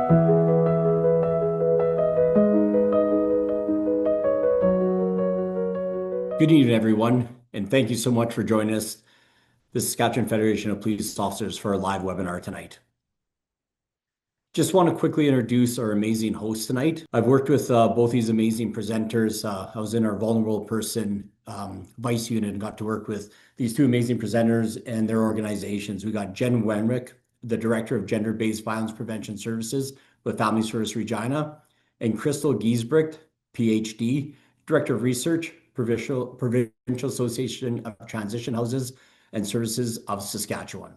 Good evening, everyone, and thank you so much for joining us, the Saskatchewan Federation of Police Officers, for our live webinar tonight. Just want to quickly introduce our amazing host tonight. I've worked with both these amazing presenters. I was in our vulnerable person vice unit and got to work with these two amazing presenters and their organizations. We got Jen Wenrick, the Director of Gender-Based Violence Prevention Services with Family Service Regina, and Crystal Giesbrecht, PhD, Director of Research, Provincial Association of Transition Houses and Services of Saskatchewan.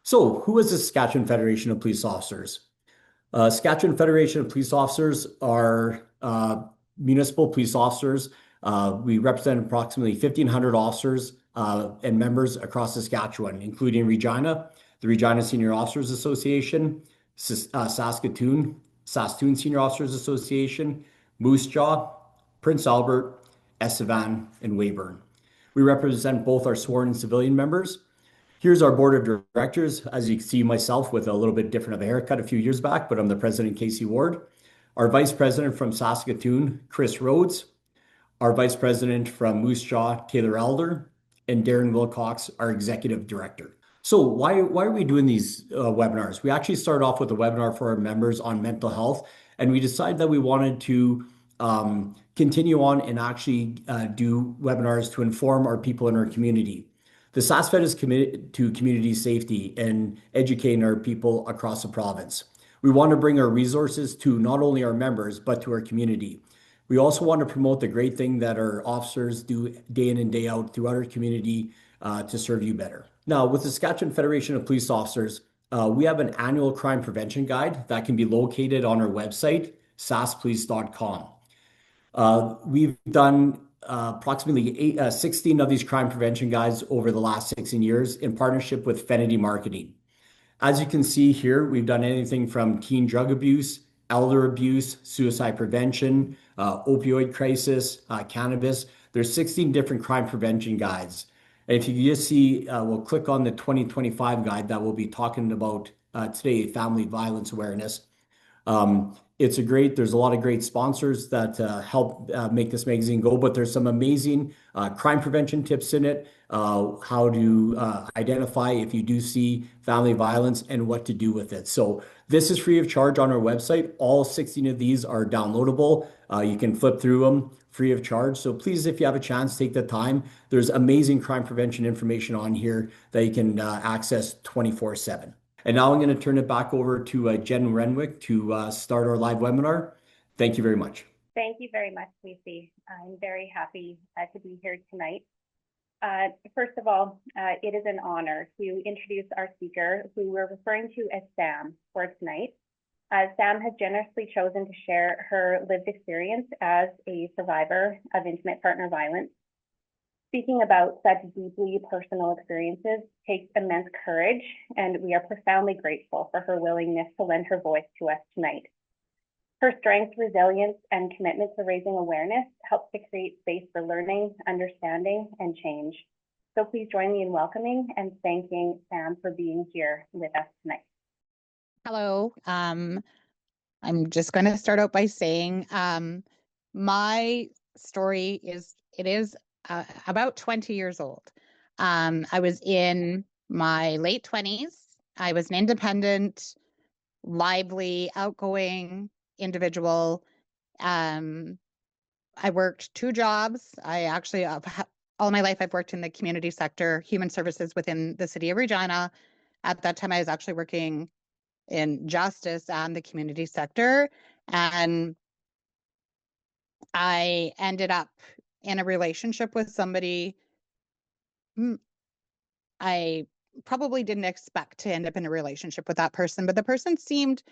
So, who is the Saskatchewan Federation of Police Officers? Saskatchewan Federation of Police Officers are municipal police officers. We represent approximately 1,500 officers and members across Saskatchewan, including Regina, the Regina Senior Officers Association, Saskatoon Senior Officers Association, Moose Jaw, Prince Albert, Estevan, and Weyburn. We represent both our sworn and civilian members. Here's our board of directors. As you can see, myself with a little bit different of a haircut a few years back, but I'm the president, Casey Ward. Our vice president from Saskatoon, Chris Rhodes. Our vice president from Moose Jaw, Taylor Elder, and Darren Wilcox, our executive director. So why are we doing these webinars? We actually started off with a webinar for our members on mental health, and we decided that we wanted to continue on and actually do webinars to inform our people in our community. The SaskFed is committed to community safety and educating our people across the province. We want to bring our resources to not only our members, but to our community. We also want to promote the great thing that our officers do day in and day out throughout our community to serve you better. Now, with the Saskatchewan Federation of Police Officers, we have an annual crime prevention guide that can be located on our website, saskpolice.com. We've done approximately 16 of these crime prevention guides over the last 16 years in partnership with Fenity Marketing. As you can see here, we've done anything from teen drug abuse, elder abuse, suicide prevention, opioid crisis, cannabis. There's 16 different crime prevention guides. And if you just see, we'll click on the 2025 guide that we'll be talking about today, family violence awareness. There's a lot of great sponsors that help make this magazine go, but there's some amazing crime prevention tips in it, how to identify if you do see family violence and what to do with it. So this is free of charge on our website. All 16 of these are downloadable. You can flip through them free of charge. So please, if you have a chance, take the time. There's amazing crime prevention information on here that you can access 24/7. And now I'm going to turn it back over to Jen Renwick to start our live webinar. Thank you very much. Thank you very much, Casey. I'm very happy to be here tonight. First of all, it is an honor to introduce our speaker, who we're referring to as Sam for tonight. Sam has generously chosen to share her lived experience as a survivor of intimate partner violence. Speaking about such deeply personal experiences takes immense courage, and we are profoundly grateful for her willingness to lend her voice to us tonight. Her strength, resilience, and commitment to raising awareness helps to create space for learning, understanding, and change. So please join me in welcoming and thanking Sam for being here with us tonight. Hello. I'm just going to start out by saying my story is about 20 years old. I was in my late 20s. I was an independent, lively, outgoing individual. I worked 2 jobs. I actually, all my life, I've worked in the community sector, human services within the city of Regina. At that time, I was actually working in justice and the community sector. And I ended up in a relationship with somebody I probably didn't expect to end up in a relationship with that person, but the person seemed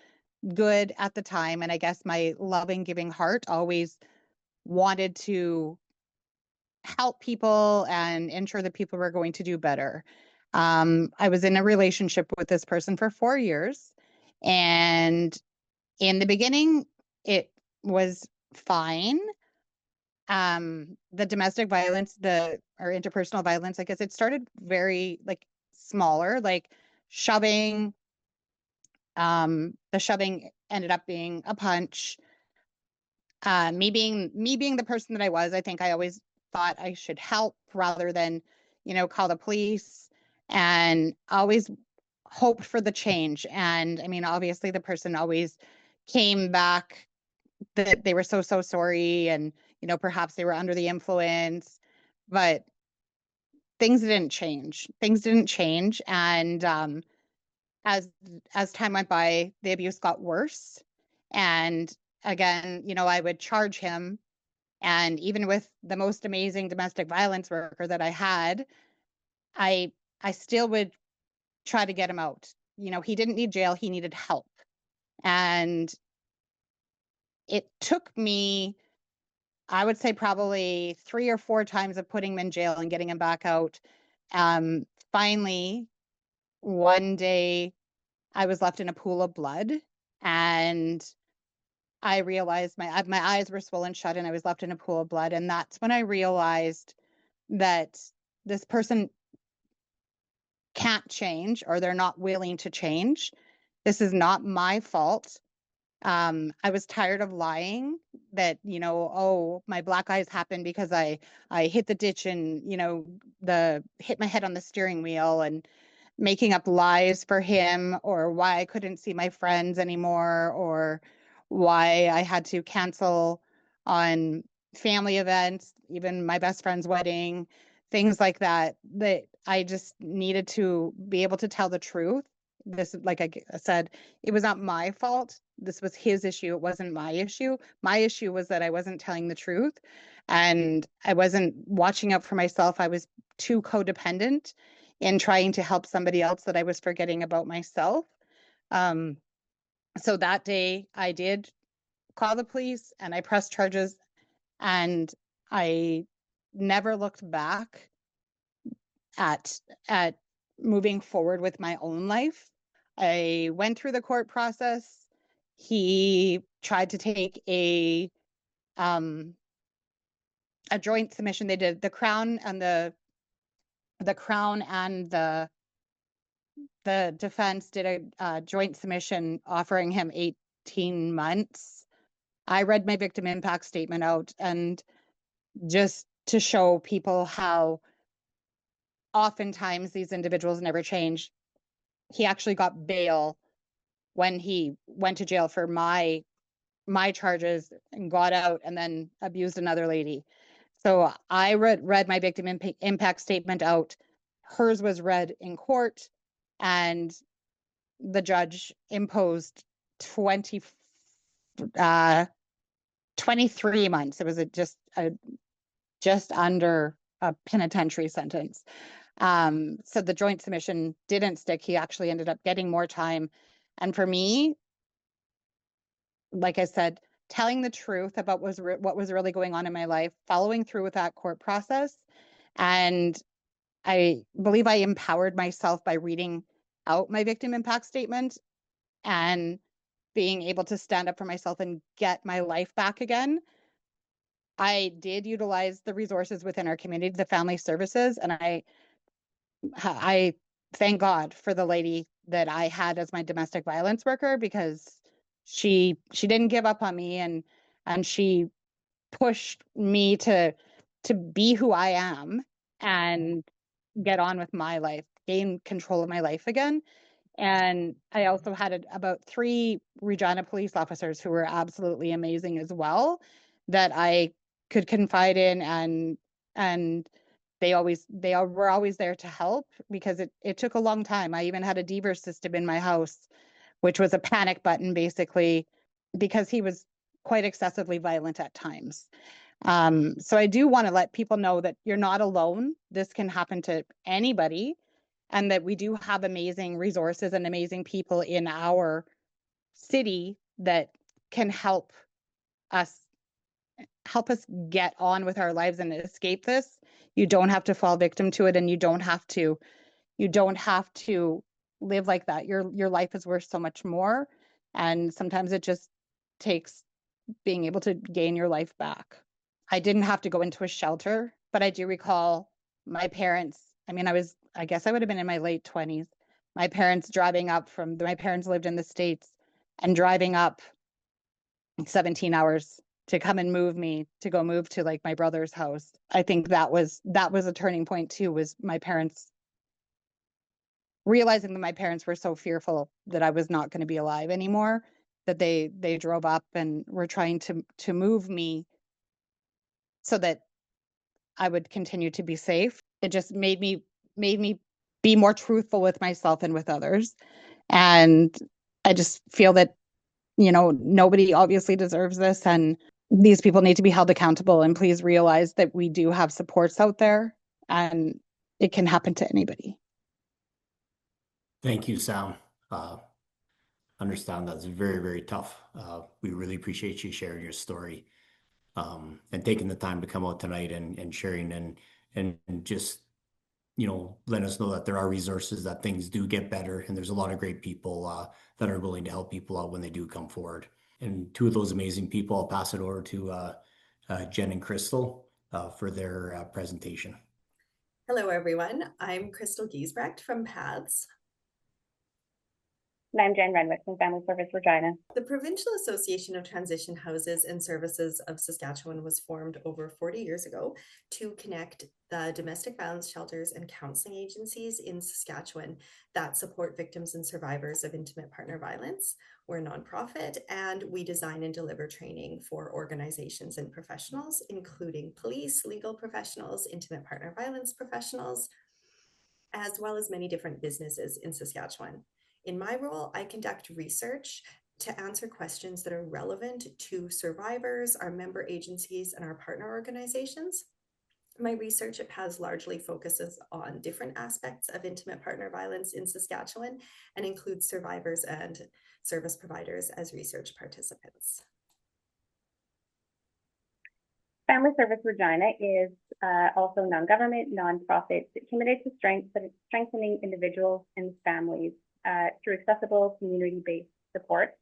good at the time. And I guess my loving, giving heart always wanted to help people and ensure that people were going to do better. I was in a relationship with this person for 4 years. And in the beginning, it was fine. The domestic violence, or interpersonal violence, I guess it started very smaller, like shoving, The shoving ended up being a punch. Me being the person that I was, I think I always thought I should help rather than, call the police, and always hoped for the change. And I mean, obviously the person always came back that they were so sorry, and, perhaps they were under the influence, but things didn't change. Things didn't change. And as time went by, the abuse got worse. And again, I would charge him. And even with the most amazing domestic violence worker that I had, I still would try to get him out. He didn't need jail, he needed help. And it took me, I would say, probably 3 or 4 times of putting him in jail and getting him back out. Finally, one day I was left in a pool of blood, and I realized my eyes were swollen shut, and I was left in a pool of blood. And that's when I realized that this person can't change, or they're not willing to change. This is not my fault. I was tired of lying that, oh, my black eyes happened because I hit the ditch and, hit my head on the steering wheel, and making up lies for him, or why I couldn't see my friends anymore, or why I had to cancel on family events, even my best friend's wedding, things like that, that I just needed to be able to tell the truth. This, like I said, it was not my fault. This was his issue. It wasn't my issue. My issue was that I wasn't telling the truth, and I wasn't watching out for myself. I was too codependent in trying to help somebody else that I was forgetting about myself. So that day I did call the police and I pressed charges, and I never looked back at moving forward with my own life. I went through the court process. He tried to take a joint submission. They did, the Crown and the defense did a joint submission offering him 18 months. I read my victim impact statement out, and just to show people how oftentimes these individuals never change. He actually got bail when he went to jail for my charges, and got out and then abused another lady. So I read my victim impact statement out. Hers was read in court, and the judge imposed 23 months. It was just under a penitentiary sentence. So the joint submission didn't stick. He actually ended up getting more time. And for me, like I said, telling the truth about what was really going on in my life, following through with that court process. And I believe I empowered myself by reading out my victim impact statement and being able to stand up for myself and get my life back again. I did utilize the resources within our community, the family services, and I thank God for the lady that I had as my domestic violence worker, because she didn't give up on me, and she pushed me to be who I am and get on with my life, gain control of my life again. And I also had about 3 Regina police officers who were absolutely amazing as well, that I could confide in, and they were always there to help, because it took a long time. I even had a DVR system in my house, which was a panic button, basically, because he was quite excessively violent at times. So I do want to let people know that you're not alone. This can happen to anybody, and that we do have amazing resources and amazing people in our city that can help us get on with our lives and escape this. You don't have to fall victim to it, and you don't have to live like that. Your life is worth so much more, and sometimes it just takes being able to gain your life back. I didn't have to go into a shelter, but I do recall my parents. I mean, I guess I would have been in my late 20s. my parents lived in the States and driving up 17 hours to come and move to like my brother's house. I think that was a turning point too, was my parents realizing that my parents were so fearful that I was not going to be alive anymore, that they drove up and were trying to move me so that I would continue to be safe. It just made me be more truthful with myself and with others. And I just feel that, nobody obviously deserves this, and these people need to be held accountable. And please realize that we do have supports out there, and it can happen to anybody. Thank you, Sam. Understand that's very, very tough. We really appreciate you sharing your story, and taking the time to come out tonight and sharing and just, let us know that there are resources, that things do get better, and there's a lot of great people that are willing to help people out when they do come forward. And two of those amazing people, I'll pass it over to Jen and Crystal for their presentation. Hello, everyone. I'm Crystal Giesbrecht from PATHS. And I'm Jen Renwick from Family Service Regina. The Provincial Association of Transition Houses and Services of Saskatchewan was formed over 40 years ago to connect the domestic violence shelters and counseling agencies in Saskatchewan that support victims and survivors of intimate partner violence. We're a nonprofit, and we design and deliver training for organizations and professionals, including police, legal professionals, intimate partner violence professionals, as well as many different businesses in Saskatchewan. In my role, I conduct research to answer questions that are relevant to survivors, our member agencies, and our partner organizations. My research at PATHS largely focuses on different aspects of intimate partner violence in Saskatchewan and includes survivors and service providers as research participants. Family Service Regina is also non-government, nonprofit, committed to strengthening individuals and families through accessible community-based support.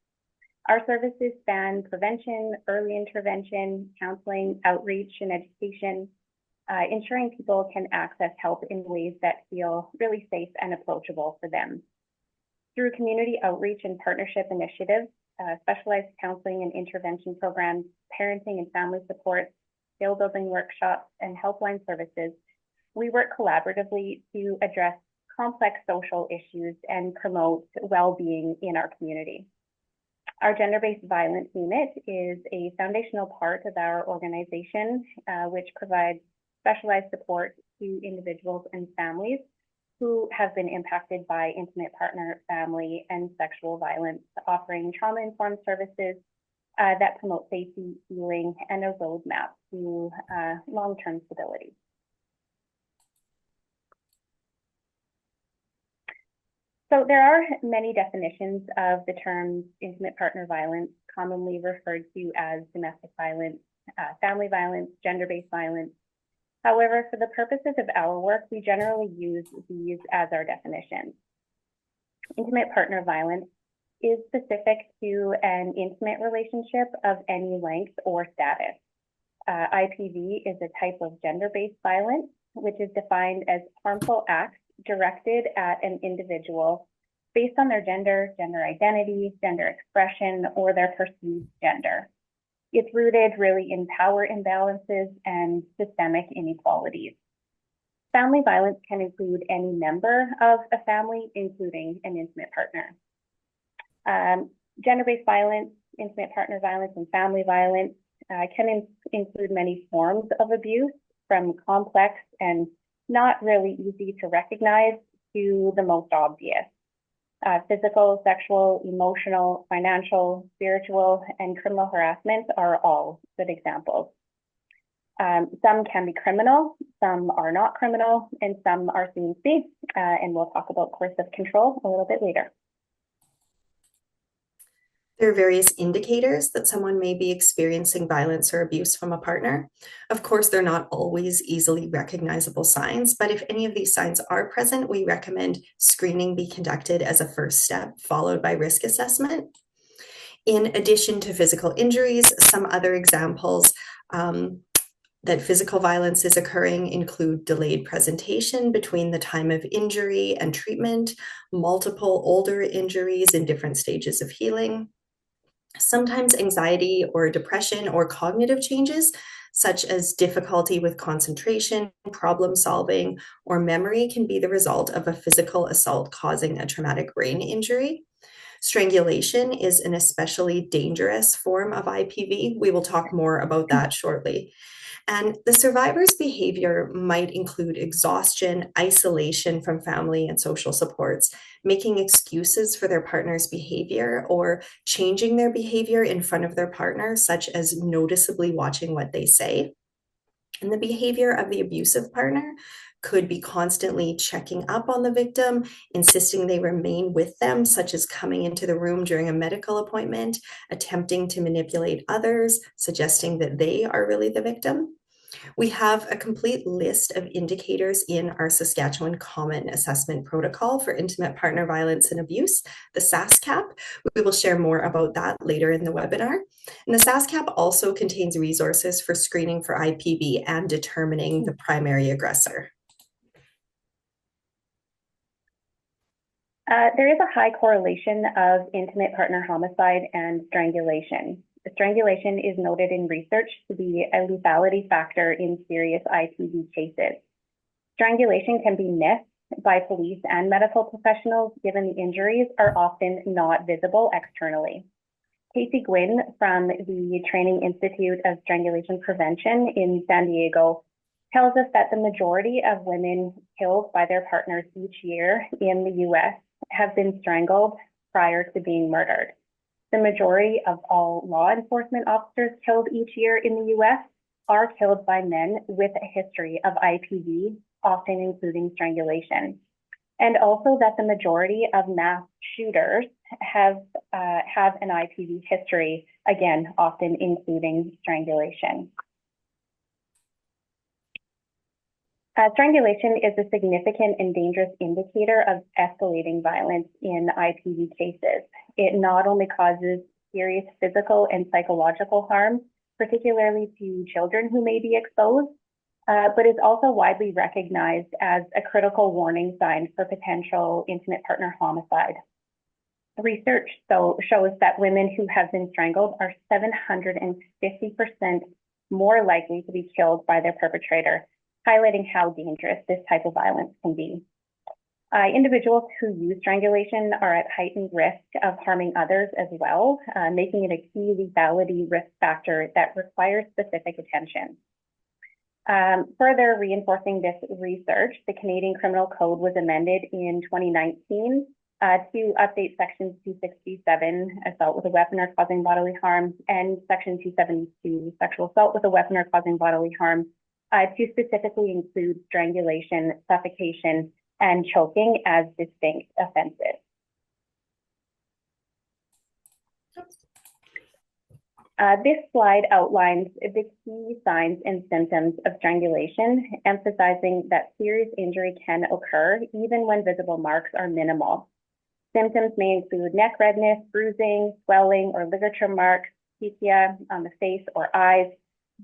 Our services span prevention, early intervention, counseling, outreach, and education, ensuring people can access help in ways that feel really safe and approachable for them. Through community outreach and partnership initiatives, specialized counseling and intervention programs, parenting and family support, skill building workshops, and helpline services, we work collaboratively to address complex social issues and promote well-being in our community. Our gender-based violence unit is a foundational part of our organization, which provides specialized support to individuals and families who have been impacted by intimate partner, family, and sexual violence, offering trauma-informed services that promote safety, healing, and a roadmap to long-term stability. So there are many definitions of the terms intimate partner violence, commonly referred to as domestic violence, family violence, gender-based violence. However, for the purposes of our work, we generally use these as our definitions. Intimate partner violence is specific to an intimate relationship of any length or status. IPV is a type of gender-based violence, which is defined as harmful acts directed at an individual based on their gender, gender identity, gender expression, or their perceived gender. It's rooted really in power imbalances and systemic inequalities. Family violence can include any member of a family, including an intimate partner. Gender-based violence, intimate partner violence, and family violence can include many forms of abuse, from complex and not really easy to recognize to the most obvious. Physical, sexual, emotional, financial, spiritual, and criminal harassment are all good examples. Some can be criminal, some are not criminal, and some are seen to be, and we'll talk about coercive control a little bit later. There are various indicators that someone may be experiencing violence or abuse from a partner. Of course, they're not always easily recognizable signs, but if any of these signs are present, we recommend screening be conducted as a first step, followed by risk assessment. In addition to physical injuries, some other examples that physical violence is occurring include delayed presentation between the time of injury and treatment, multiple older injuries in different stages of healing, sometimes anxiety or depression or cognitive changes, such as difficulty with concentration, problem solving, or memory can be the result of a physical assault causing a traumatic brain injury. Strangulation is an especially dangerous form of IPV. We will talk more about that shortly. And the survivor's behavior might include exhaustion, isolation from family and social supports, making excuses for their partner's behavior, or changing their behavior in front of their partner, such as noticeably watching what they say. And the behavior of the abusive partner could be constantly checking up on the victim, insisting they remain with them, such as coming into the room during a medical appointment, attempting to manipulate others, suggesting that they are really the victim. We have a complete list of indicators in our Saskatchewan Common Assessment Protocol for Intimate Partner Violence and Abuse, the SASCAP. We will share more about that later in the webinar. And the SASCAP also contains resources for screening for IPV and determining the primary aggressor. There is a high correlation of intimate partner homicide and strangulation. Strangulation is noted in research to be a lethality factor in serious IPV cases. Strangulation can be missed by police and medical professionals given the injuries are often not visible externally. Casey Gwynn from the Training Institute of Strangulation Prevention in San Diego tells us that the majority of women killed by their partners each year in the US have been strangled prior to being murdered. The majority of all law enforcement officers killed each year in the US are killed by men with a history of IPV, often including strangulation. And also that the majority of mass shooters have an IPV history, again, often including strangulation. Strangulation is a significant and dangerous indicator of escalating violence in IPV cases. It not only causes serious physical and psychological harm, particularly to children who may be exposed, but is also widely recognized as a critical warning sign for potential intimate partner homicide. Research shows that women who have been strangled are 750% more likely to be killed by their perpetrator, highlighting how dangerous this type of violence can be. Individuals who use strangulation are at heightened risk of harming others as well, making it a key lethality risk factor that requires specific attention. Further reinforcing this research, the Canadian Criminal Code was amended in 2019 to update Section 267, assault with a weapon or causing bodily harm, and Section 272, sexual assault with a weapon or causing bodily harm, to specifically include strangulation, suffocation, and choking as distinct offenses. This slide outlines the key signs and symptoms of strangulation, emphasizing that serious injury can occur even when visible marks are minimal. Symptoms may include neck redness, bruising, swelling, or ligature marks, petechia on the face or eyes,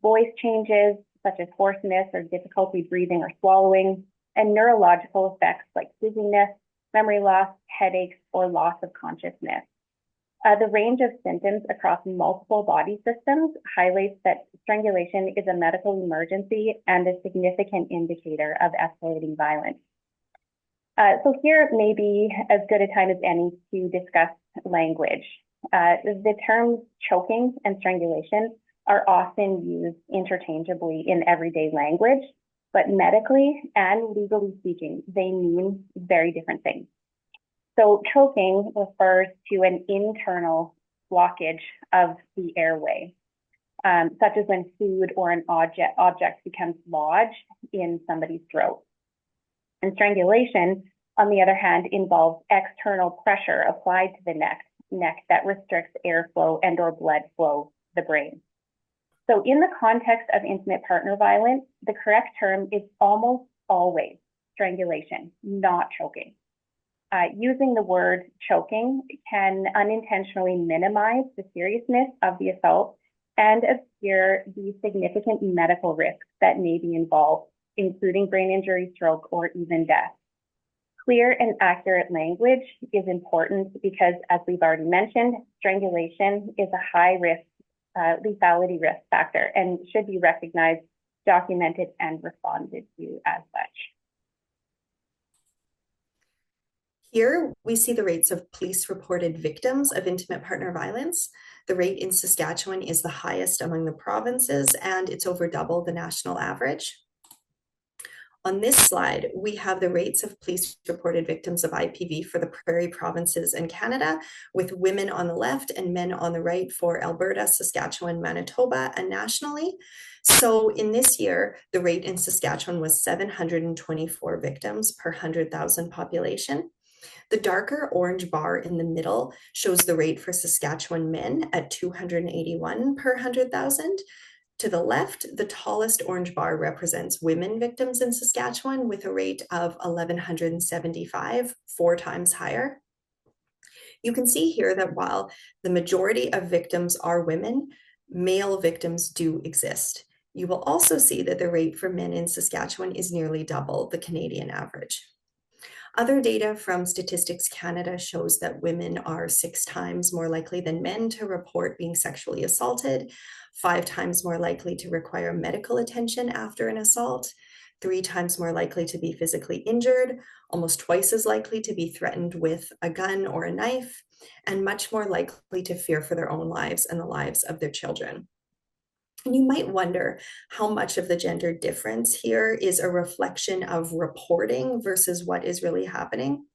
voice changes such as hoarseness or difficulty breathing or swallowing, and neurological effects like dizziness, memory loss, headaches, or loss of consciousness. The range of symptoms across multiple body systems highlights that strangulation is a medical emergency and a significant indicator of escalating violence. So here may be as good a time as any to discuss language. The terms choking and strangulation are often used interchangeably in everyday language, but medically and legally speaking, they mean very different things. So choking refers to an internal blockage of the airway, such as when food or an object becomes lodged in somebody's throat. And strangulation, on the other hand, involves external pressure applied to the neck that restricts airflow and or blood flow to the brain. So in the context of intimate partner violence, the correct term is almost always strangulation, not choking. Using the word choking can unintentionally minimize the seriousness of the assault and obscure the significant medical risks that may be involved, including brain injury, stroke, or even death. Clear and accurate language is important because, as we've already mentioned, strangulation is a high risk lethality risk factor and should be recognized, documented, and responded to as such. Here, we see the rates of police-reported victims of intimate partner violence. The rate in Saskatchewan is the highest among the provinces, and it's over double the national average. On this slide, we have the rates of police-reported victims of IPV for the Prairie provinces and Canada, with women on the left and men on the right for Alberta, Saskatchewan, Manitoba, and nationally. So in this year, the rate in Saskatchewan was 724 victims per 100,000 population. The darker orange bar in the middle shows the rate for Saskatchewan men at 281 per 100,000. To the left, the tallest orange bar represents women victims in Saskatchewan with a rate of 1,175, 4 times higher. You can see here that while the majority of victims are women, male victims do exist. You will also see that the rate for men in Saskatchewan is nearly double the Canadian average. Other data from Statistics Canada shows that women are 6 times more likely than men to report being sexually assaulted, 5 times more likely to require medical attention after an assault, 3 times more likely to be physically injured, almost twice as likely to be threatened with a gun or a knife, and much more likely to fear for their own lives and the lives of their children. And you might wonder how much of the gender difference here is a reflection of reporting versus what is really happening.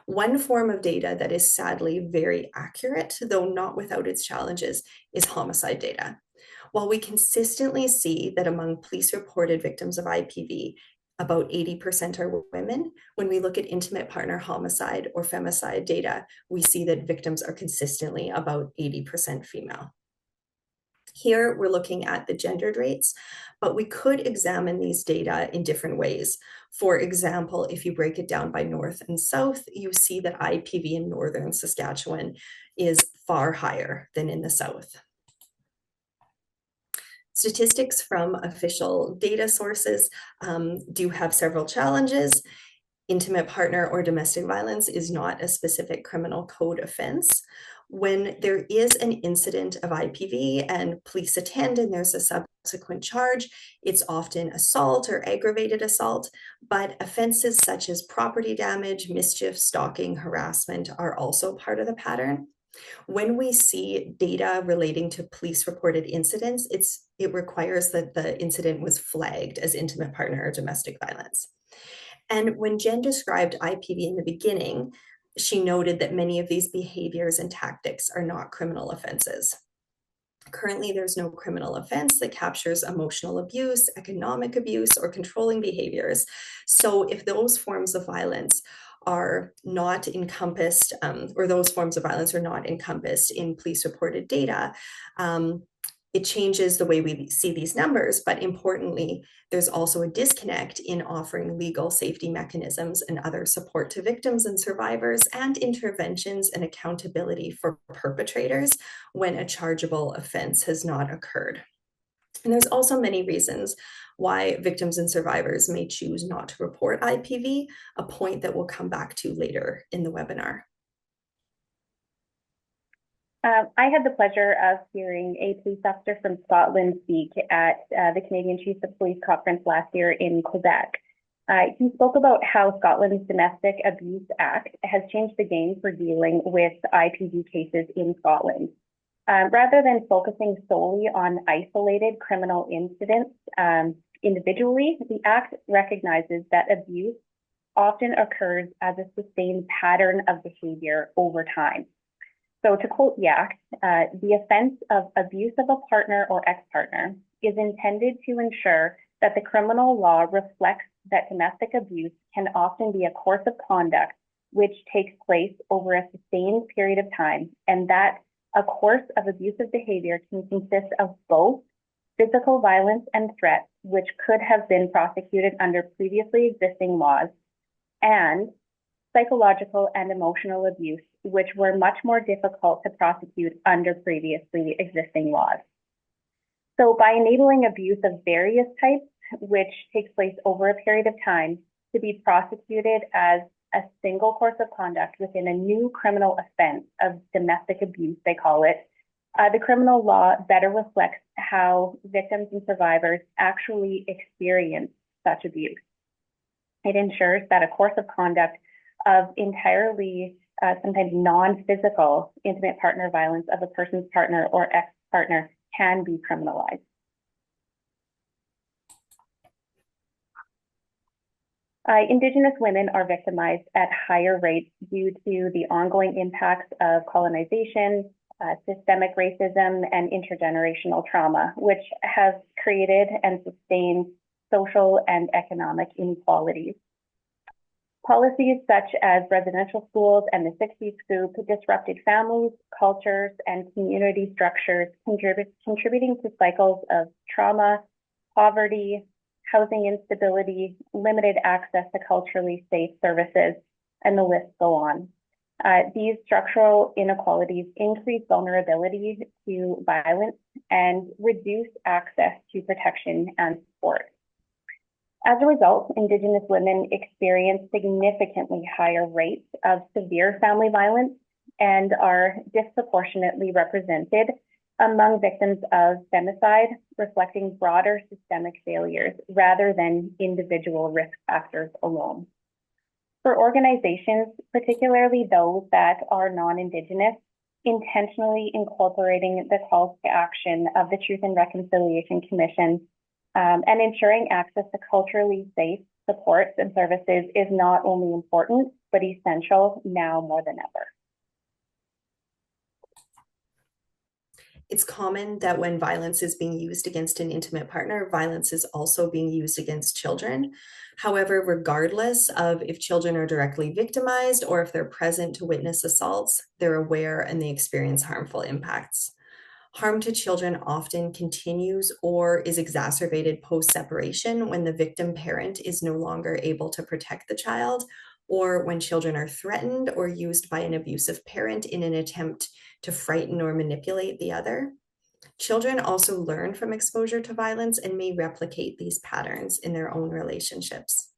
One form of data that is sadly very accurate, though not without its challenges, is homicide data. While we consistently see that among police-reported victims of IPV, about 80% are women, when we look at intimate partner homicide or femicide data, we see that victims are consistently about 80% female. Here, we're looking at the gendered rates, but we could examine these data in different ways. For example, if you break it down by north and south, you see that IPV in northern Saskatchewan is far higher than in the south. Statistics from official data sources do have several challenges. Intimate partner or domestic violence is not a specific criminal code offense. When there is an incident of IPV and police attend and there's a subsequent charge, it's often assault or aggravated assault, but offenses such as property damage, mischief, stalking, harassment are also part of the pattern. When we see data relating to police-reported incidents, it requires that the incident was flagged as intimate partner or domestic violence. And when Jen described IPV in the beginning, she noted that many of these behaviors and tactics are not criminal offenses. Currently, there's no criminal offense that captures emotional abuse, economic abuse, or controlling behaviors. So if those forms of violence are not encompassed, or those forms of violence are not encompassed in police-reported data, it changes the way we see these numbers, but importantly, there's also a disconnect in offering legal safety mechanisms and other support to victims and survivors, and interventions and accountability for perpetrators when a chargeable offense has not occurred. And there's also many reasons why victims and survivors may choose not to report IPV, a point that we'll come back to later in the webinar. I had the pleasure of hearing a police officer from Scotland speak at the Canadian Chiefs of Police Conference last year in Quebec. He spoke about how Scotland's Domestic Abuse Act has changed the game for dealing with IPV cases in Scotland. Rather than focusing solely on isolated criminal incidents individually, the Act recognizes that abuse often occurs as a sustained pattern of behavior over time. So to quote the Act, the offense of abuse of a partner or ex-partner is intended to ensure that the criminal law reflects that domestic abuse can often be a course of conduct which takes place over a sustained period of time, and that a course of abusive behavior can consist of both physical violence and threats, which could have been prosecuted under previously existing laws, and psychological and emotional abuse, which were much more difficult to prosecute under previously existing laws. So by enabling abuse of various types, which takes place over a period of time, to be prosecuted as a single course of conduct within a new criminal offense of domestic abuse, they call it, the criminal law better reflects how victims and survivors actually experience such abuse. It ensures that a course of conduct of entirely sometimes non-physical intimate partner violence of a person's partner or ex-partner can be criminalized. Indigenous women are victimized at higher rates due to the ongoing impacts of colonization, systemic racism, and intergenerational trauma, which have created and sustained social and economic inequalities. Policies such as residential schools and the 60s Scoop disrupted families, cultures, and community structures, contributing to cycles of trauma, poverty, housing instability, limited access to culturally safe services, and the list go on. These structural inequalities increase vulnerability to violence and reduce access to protection and support. As a result, Indigenous women experience significantly higher rates of severe family violence and are disproportionately represented among victims of femicide, reflecting broader systemic failures rather than individual risk factors alone. For organizations, particularly those that are non-Indigenous, intentionally incorporating the calls to action of the Truth and Reconciliation Commission and ensuring access to culturally safe supports and services is not only important, but essential now more than ever. It's common that when violence is being used against an intimate partner, violence is also being used against children. However, regardless of if children are directly victimized or if they're present to witness assaults, they're aware and they experience harmful impacts. Harm to children often continues or is exacerbated post-separation when the victim parent is no longer able to protect the child, or when children are threatened or used by an abusive parent in an attempt to frighten or manipulate the other. Children also learn from exposure to violence and may replicate these patterns in their own relationships.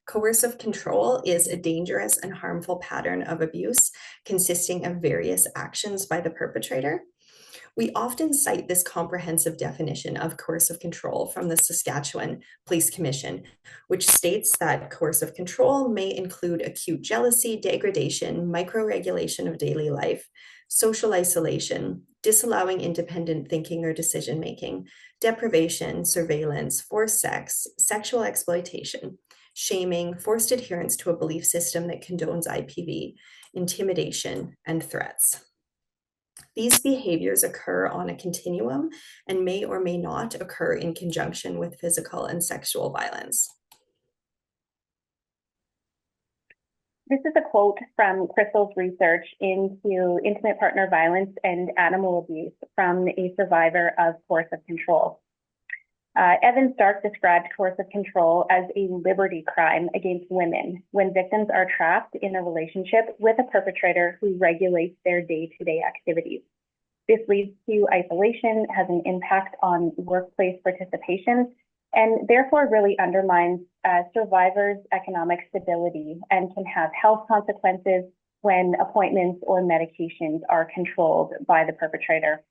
Coercive control is a dangerous and harmful pattern of abuse consisting of various actions by the perpetrator. We often cite this comprehensive definition of coercive control from the Saskatchewan Police Commission, which states that coercive control may include acute jealousy, degradation, micro-regulation of daily life, social isolation, disallowing independent thinking or decision-making, deprivation, surveillance, forced sex, sexual exploitation, shaming, forced adherence to a belief system that condones IPV, intimidation, and threats. These behaviors occur on a continuum and may or may not occur in conjunction with physical and sexual violence. This is a quote from Crystal's research into intimate partner violence and animal abuse from a survivor of coercive control. Evan Stark described coercive control as a liberty crime against women when victims are trapped in a relationship with a perpetrator who regulates their day-to-day activities. This leads to isolation, has an impact on workplace participation, and therefore really undermines survivors' economic stability and can have health consequences when appointments or medications are controlled by the perpetrator.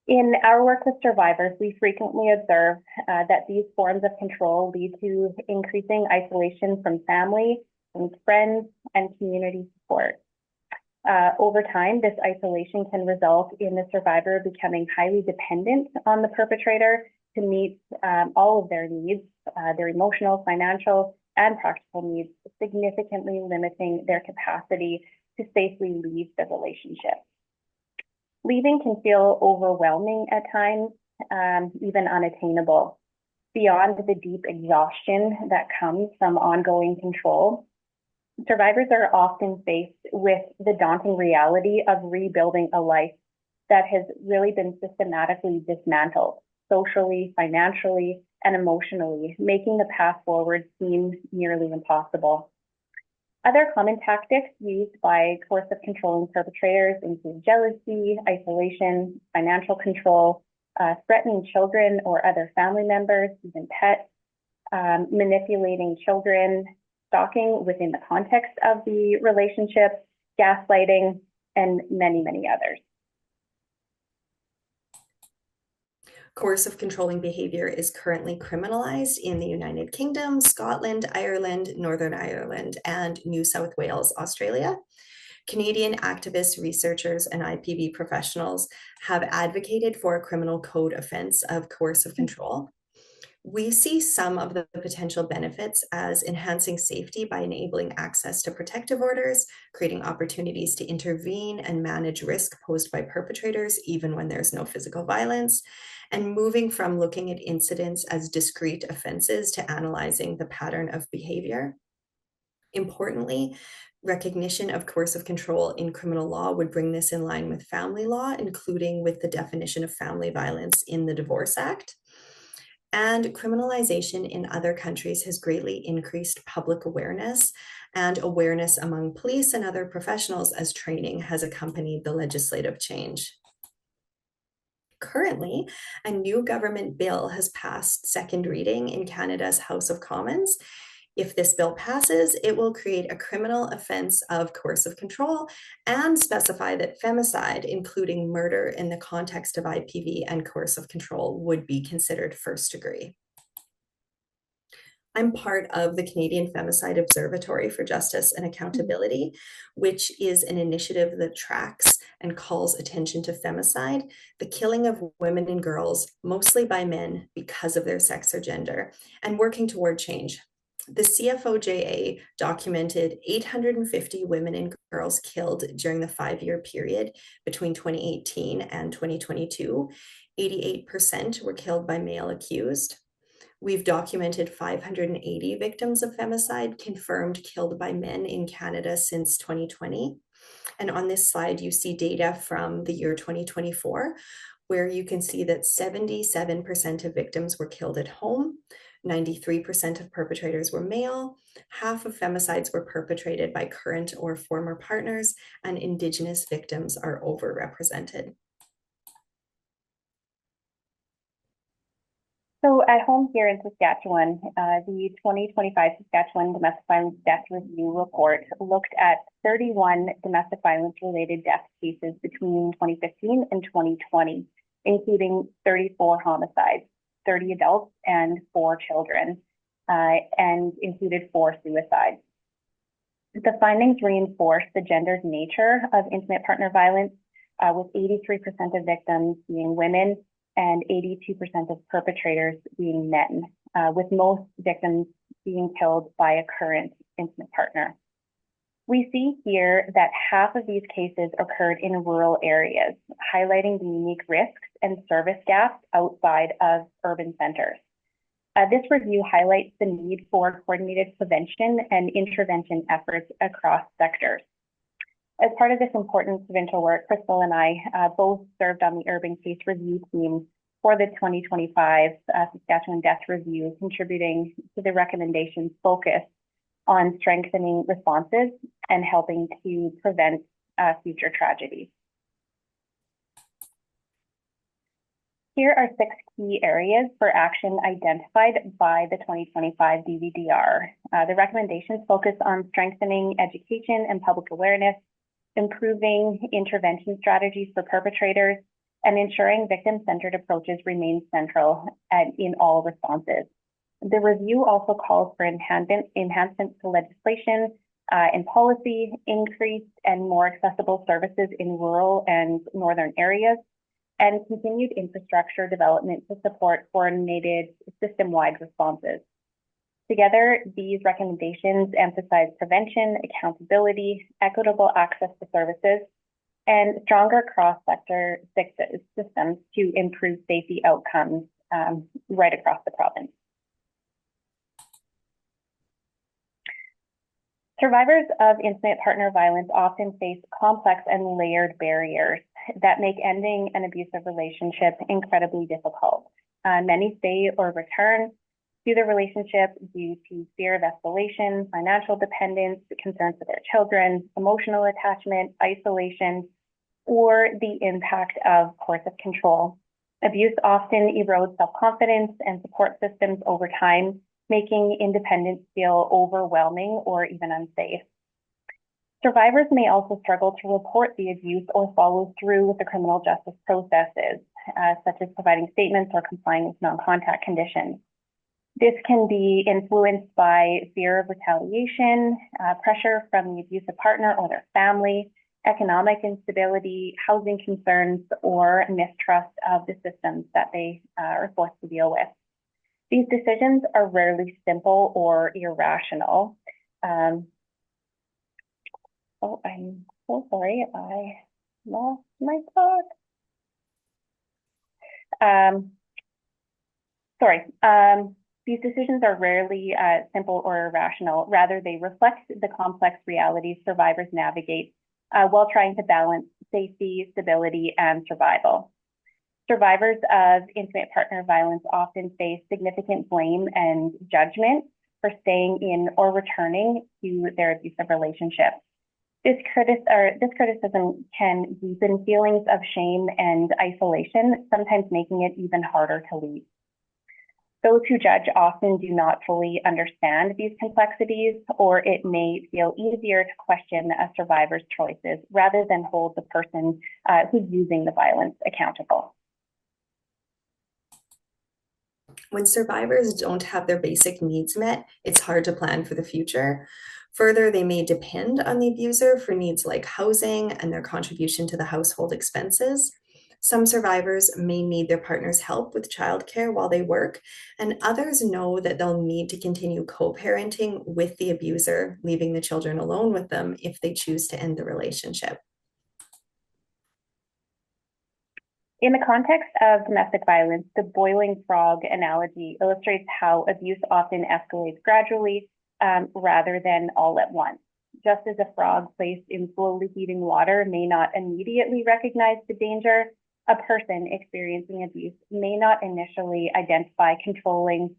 In our work with survivors, we frequently observe that these forms of control lead to increasing isolation from family, from friends, and community support. Over time, this isolation can result in the survivor becoming highly dependent on the perpetrator to meet all of their needs, their emotional, financial, and practical needs, significantly limiting their capacity to safely leave the relationship. Leaving can feel overwhelming at times, even unattainable. Beyond the deep exhaustion that comes from ongoing control, survivors are often faced with the daunting reality of rebuilding a life that has really been systematically dismantled, socially, financially, and emotionally, making the path forward seem nearly impossible. Other common tactics used by coercive controlling perpetrators include jealousy, isolation, financial control, threatening children or other family members, even pets, manipulating children, stalking within the context of the relationship, gaslighting, and many, many others. Coercive controlling behavior is currently criminalized in the United Kingdom, Scotland, Ireland, Northern Ireland, and New South Wales, Australia. Canadian activists, researchers, and IPV professionals have advocated for a criminal code offense of coercive control. We see some of the potential benefits as enhancing safety by enabling access to protective orders, creating opportunities to intervene and manage risk posed by perpetrators, even when there's no physical violence, and moving from looking at incidents as discrete offenses to analyzing the pattern of behavior. Importantly, recognition of coercive control in criminal law would bring this in line with family law, including with the definition of family violence in the Divorce Act. And criminalization in other countries has greatly increased public awareness and awareness among police and other professionals as training has accompanied the legislative change. Currently, a new government bill has passed second reading in Canada's House of Commons. If this bill passes, it will create a criminal offense of coercive control and specify that femicide, including murder in the context of IPV and coercive control, would be considered first degree. I'm part of the Canadian Femicide Observatory for Justice and Accountability, which is an initiative that tracks and calls attention to femicide, the killing of women and girls, mostly by men because of their sex or gender, and working toward change. The CFOJA documented 850 women and girls killed during the 5-year period between 2018 and 2022. 88% were killed by male accused. We've documented 580 victims of femicide confirmed killed by men in Canada since 2020. And on this slide, you see data from the year 2024, where you can see that 77% of victims were killed at home, 93% of perpetrators were male, half of femicides were perpetrated by current or former partners, and Indigenous victims are overrepresented. So at home here in Saskatchewan, the 2025 Saskatchewan Domestic Violence Death Review Report looked at 31 domestic violence related death cases between 2015 and 2020, including 34 homicides, 30 adults and 4 children, and included 4 suicides. The findings reinforce the gendered nature of intimate partner violence, with 83% of victims being women and 82% of perpetrators being men, with most victims being killed by a current intimate partner. We see here that half of these cases occurred in rural areas, highlighting the unique risks and service gaps outside of urban centers. This review highlights the need for coordinated prevention and intervention efforts across sectors. As part of this important provincial work, Crystal and I both served on the Urban Case Review team for the 2025 Saskatchewan Death Review, contributing to the recommendations focused on strengthening responses and helping to prevent future tragedies. Here are 6 key areas for action identified by the 2025 DVDR. The recommendations focus on strengthening education and public awareness, improving intervention strategies for perpetrators, and ensuring victim-centered approaches remain central in all responses. The review also calls for enhancements to legislation and policy, increased and more accessible services in rural and northern areas, and continued infrastructure development to support coordinated system-wide responses. Together, these recommendations emphasize prevention, accountability, equitable access to services, and stronger cross-sector systems to improve safety outcomes right across the province. Survivors of intimate partner violence often face complex and layered barriers that make ending an abusive relationship incredibly difficult. Many stay or return to the relationship due to fear of escalation, financial dependence, concerns for their children, emotional attachment, isolation, or the impact of coercive control. Abuse often erodes self-confidence and support systems over time, making independence feel overwhelming or even unsafe. Survivors may also struggle to report the abuse or follow through with the criminal justice processes, such as providing statements or complying with non-contact conditions. This can be influenced by fear of retaliation, pressure from the abusive partner or their family, economic instability, housing concerns, or mistrust of the systems that they are forced to deal with. These decisions are rarely simple or irrational. Oh, I'm so sorry, I lost my thought. These decisions are rarely simple or irrational. Rather, they reflect the complex realities survivors navigate while trying to balance safety, stability, and survival. Survivors of intimate partner violence often face significant blame and judgment for staying in or returning to their abusive relationship. This criticism can deepen feelings of shame and isolation, sometimes making it even harder to leave. Those who judge often do not fully understand these complexities, or it may feel easier to question a survivor's choices rather than hold the person who's using the violence accountable. When survivors don't have their basic needs met, it's hard to plan for the future. Further, they may depend on the abuser for needs like housing and their contribution to the household expenses. Some survivors may need their partner's help with childcare while they work, and others know that they'll need to continue co-parenting with the abuser, leaving the children alone with them if they choose to end the relationship. In the context of domestic violence, the boiling frog analogy illustrates how abuse often escalates gradually rather than all at once. Just as a frog placed in slowly heating water may not immediately recognize the danger, a person experiencing abuse may not initially identify controlling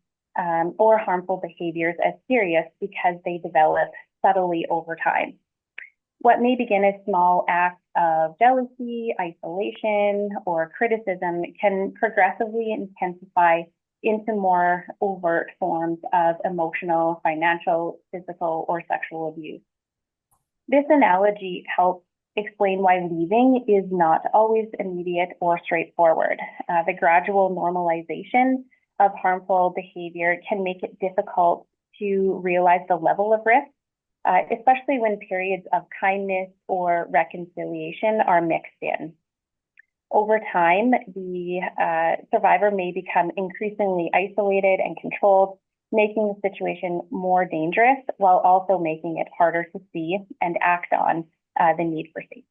or harmful behaviors as serious because they develop subtly over time. What may begin as small acts of jealousy, isolation, or criticism can progressively intensify into more overt forms of emotional, financial, physical, or sexual abuse. This analogy helps explain why leaving is not always immediate or straightforward. The gradual normalization of harmful behavior can make it difficult to realize the level of risk, especially when periods of kindness or reconciliation are mixed in. Over time, the survivor may become increasingly isolated and controlled, making the situation more dangerous while also making it harder to see and act on the need for safety.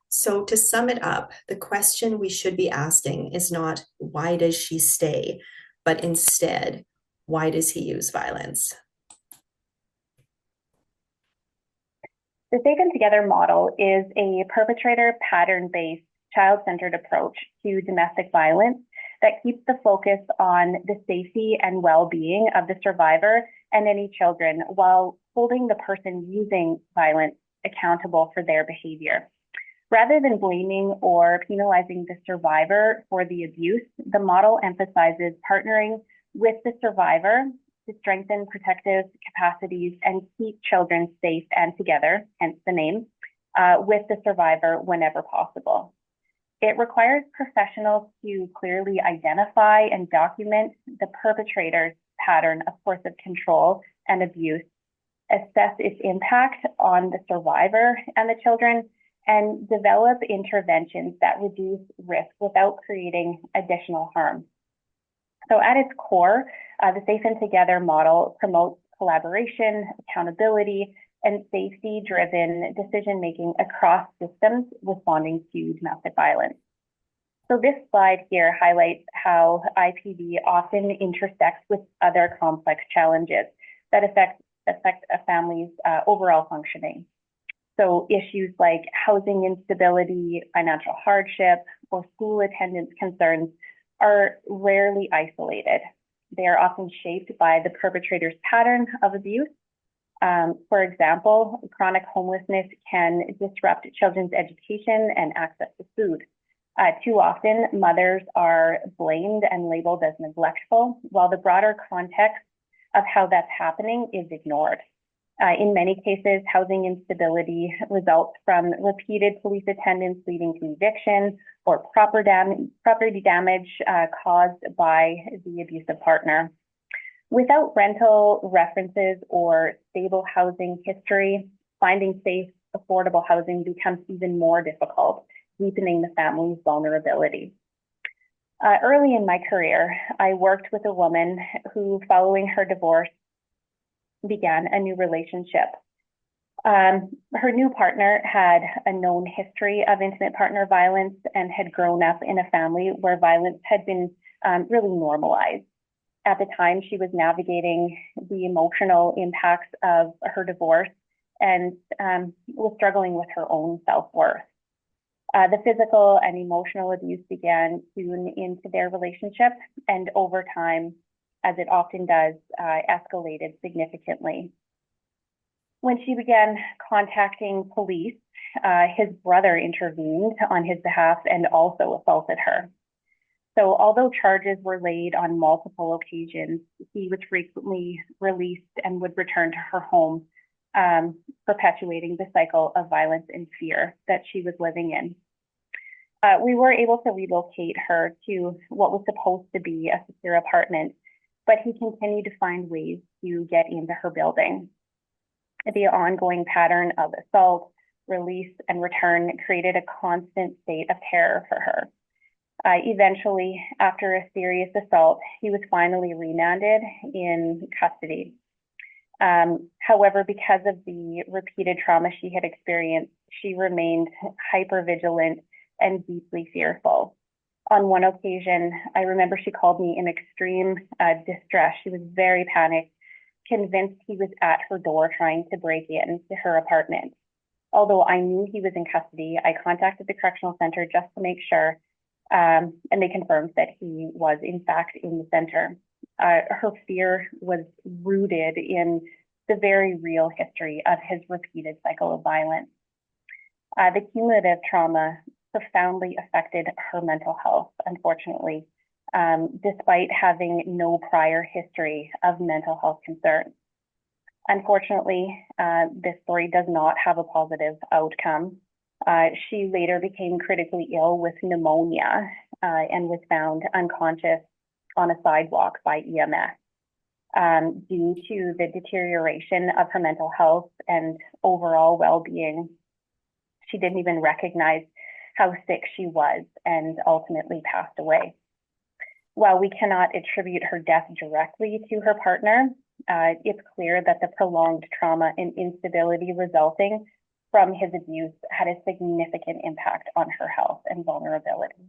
So to sum it up, the question we should be asking is not, why does she stay? But instead, why does he use violence? The Safe and Together model is a perpetrator pattern-based, child-centered approach to domestic violence that keeps the focus on the safety and well-being of the survivor and any children while holding the person using violence accountable for their behavior. Rather than blaming or penalizing the survivor for the abuse, the model emphasizes partnering with the survivor to strengthen protective capacities and keep children safe and together, hence the name, with the survivor whenever possible. It requires professionals to clearly identify and document the perpetrator's pattern of coercive control and abuse, assess its impact on the survivor and the children, and develop interventions that reduce risk without creating additional harm. So at its core, the Safe and Together model promotes collaboration, accountability, and safety-driven decision-making across systems responding to domestic violence. So this slide here highlights how IPV often intersects with other complex challenges that affect a family's overall functioning. So issues like housing instability, financial hardship, or school attendance concerns are rarely isolated. They are often shaped by the perpetrator's pattern of abuse. For example, chronic homelessness can disrupt children's education and access to food. Too often, mothers are blamed and labeled as neglectful, while the broader context of how that's happening is ignored. In many cases, housing instability results from repeated police attendance leading to eviction or property damage caused by the abusive partner. Without rental references or stable housing history, finding safe, affordable housing becomes even more difficult, deepening the family's vulnerability. Early in my career, I worked with a woman who, following her divorce, began a new relationship. Her new partner had a known history of intimate partner violence and had grown up in a family where violence had been really normalized. At the time, she was navigating the emotional impacts of her divorce and was struggling with her own self-worth. The physical and emotional abuse began soon into their relationship, and over time, as it often does, escalated significantly. When she began contacting police, his brother intervened on his behalf and also assaulted her. So although charges were laid on multiple occasions, he was frequently released and would return to her home, perpetuating the cycle of violence and fear that she was living in. We were able to relocate her to what was supposed to be a secure apartment, but he continued to find ways to get into her building. The ongoing pattern of assault, release, and return created a constant state of terror for her. Eventually, after a serious assault, he was finally remanded in custody. However, because of the repeated trauma she had experienced, she remained hypervigilant and deeply fearful. On one occasion, I remember she called me in extreme distress. She was very panicked, convinced he was at her door trying to break into her apartment. Although I knew he was in custody, I contacted the correctional center just to make sure, and they confirmed that he was in fact in the center. Her fear was rooted in the very real history of his repeated cycle of violence. The cumulative trauma profoundly affected her mental health, unfortunately, despite having no prior history of mental health concerns. Unfortunately, this story does not have a positive outcome. She later became critically ill with pneumonia and was found unconscious on a sidewalk by EMS. Due to the deterioration of her mental health and overall well-being, she didn't even recognize how sick she was and ultimately passed away. While we cannot attribute her death directly to her partner, it's clear that the prolonged trauma and instability resulting from his abuse had a significant impact on her health and vulnerability.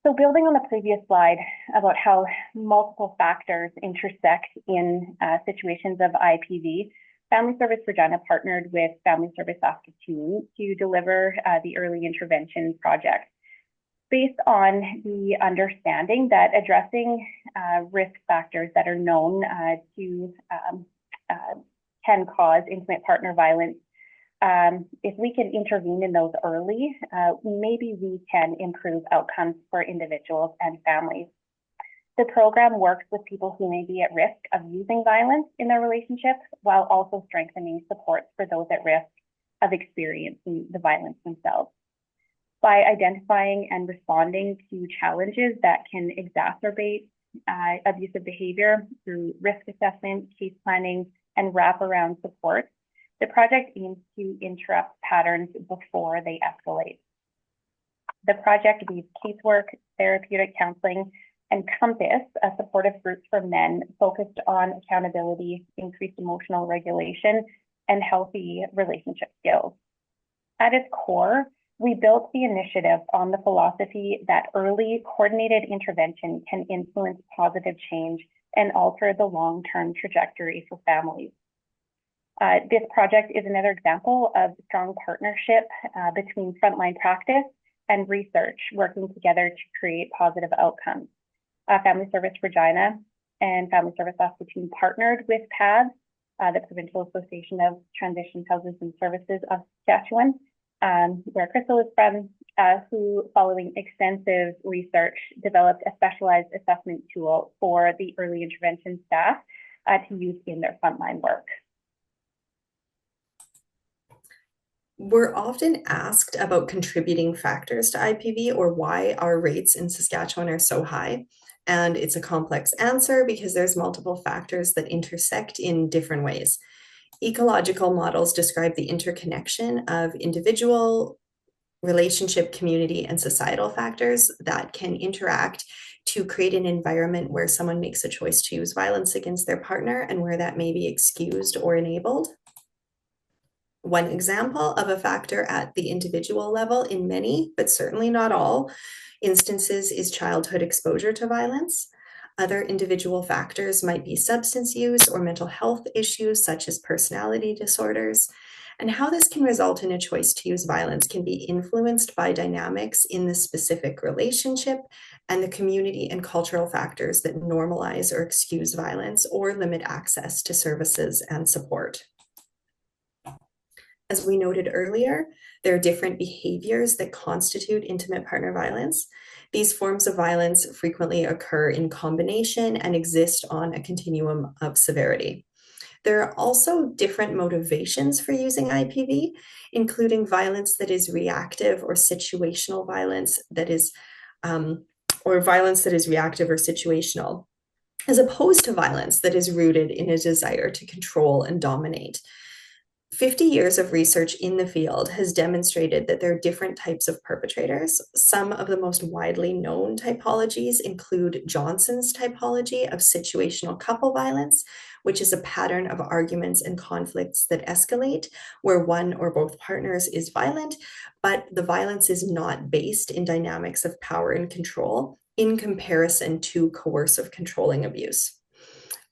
So building on the previous slide about how multiple factors intersect in situations of IPV, Family Service Regina partnered with Family Service Saskatoon to deliver the Early Intervention Project. Based on the understanding that addressing risk factors that are known can cause intimate partner violence, if we can intervene in those early, maybe we can improve outcomes for individuals and families. The program works with people who may be at risk of using violence in their relationship, while also strengthening supports for those at risk of experiencing the violence themselves. By identifying and responding to challenges that can exacerbate abusive behavior through risk assessment, case planning, and wraparound support, the project aims to interrupt patterns before they escalate. The project leads casework, therapeutic counseling, and Compass, a supportive group for men focused on accountability, increased emotional regulation, and healthy relationship skills. At its core, we built the initiative on the philosophy that early coordinated intervention can influence positive change and alter the long-term trajectory for families. This project is another example of strong partnership between frontline practice and research working together to create positive outcomes. Family Service Regina and Family Service Saskatoon partnered with PATHS, the Provincial Association of Transition Houses and Services of Saskatchewan, where Crystal is from, who, following extensive research, developed a specialized assessment tool for the early intervention staff to use in their frontline work. We're often asked about contributing factors to IPV or why our rates in Saskatchewan are so high. And it's a complex answer because there's multiple factors that intersect in different ways. Ecological models describe the interconnection of individual, relationship, community, and societal factors that can interact to create an environment where someone makes a choice to use violence against their partner and where that may be excused or enabled. One example of a factor at the individual level in many, but certainly not all, instances is childhood exposure to violence. Other individual factors might be substance use or mental health issues such as personality disorders. And how this can result in a choice to use violence can be influenced by dynamics in the specific relationship and the community and cultural factors that normalize or excuse violence or limit access to services and support. As we noted earlier, there are different behaviors that constitute intimate partner violence. These forms of violence frequently occur in combination and exist on a continuum of severity. There are also different motivations for using IPV, including violence that is reactive or situational violence that is, or violence that is reactive or situational, as opposed to violence that is rooted in a desire to control and dominate. 50 years of research in the field has demonstrated that there are different types of perpetrators. Some of the most widely known typologies include Johnson's typology of situational couple violence, which is a pattern of arguments and conflicts that escalate, where one or both partners is violent, but the violence is not based in dynamics of power and control in comparison to coercive controlling abuse.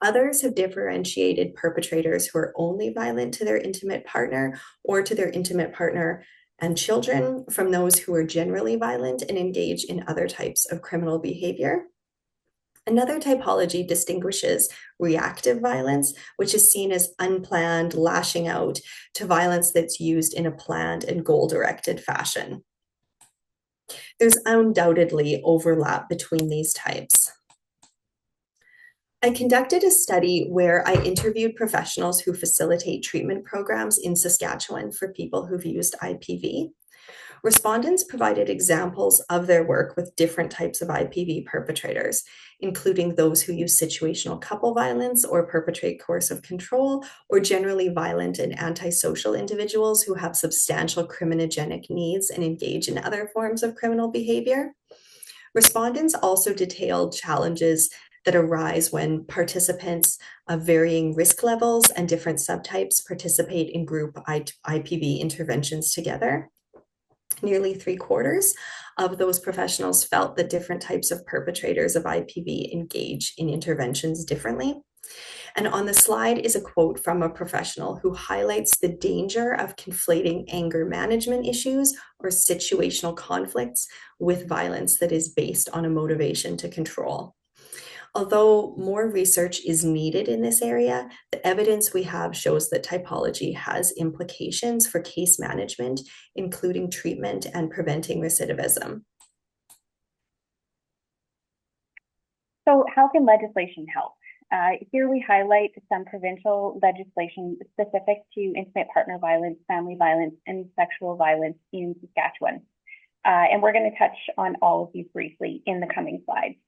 Others have differentiated perpetrators who are only violent to their intimate partner or to their intimate partner and children from those who are generally violent and engage in other types of criminal behavior. Another typology distinguishes reactive violence, which is seen as unplanned lashing out, to violence that's used in a planned and goal-directed fashion. There's undoubtedly overlap between these types. I conducted a study where I interviewed professionals who facilitate treatment programs in Saskatchewan for people who've used IPV. Respondents provided examples of their work with different types of IPV perpetrators, including those who use situational couple violence or perpetrate coercive control, or generally violent and antisocial individuals who have substantial criminogenic needs and engage in other forms of criminal behavior. Respondents also detailed challenges that arise when participants of varying risk levels and different subtypes participate in group IPV interventions together. Nearly 3/4 of those professionals felt that different types of perpetrators of IPV engage in interventions differently. And on the slide is a quote from a professional who highlights the danger of conflating anger management issues or situational conflicts with violence that is based on a motivation to control. Although more research is needed in this area, the evidence we have shows that typology has implications for case management, including treatment and preventing recidivism. So how can legislation help? Here we highlight some provincial legislation specific to intimate partner violence, family violence, and sexual violence in Saskatchewan. And we're going to touch on all of these briefly in the coming slides.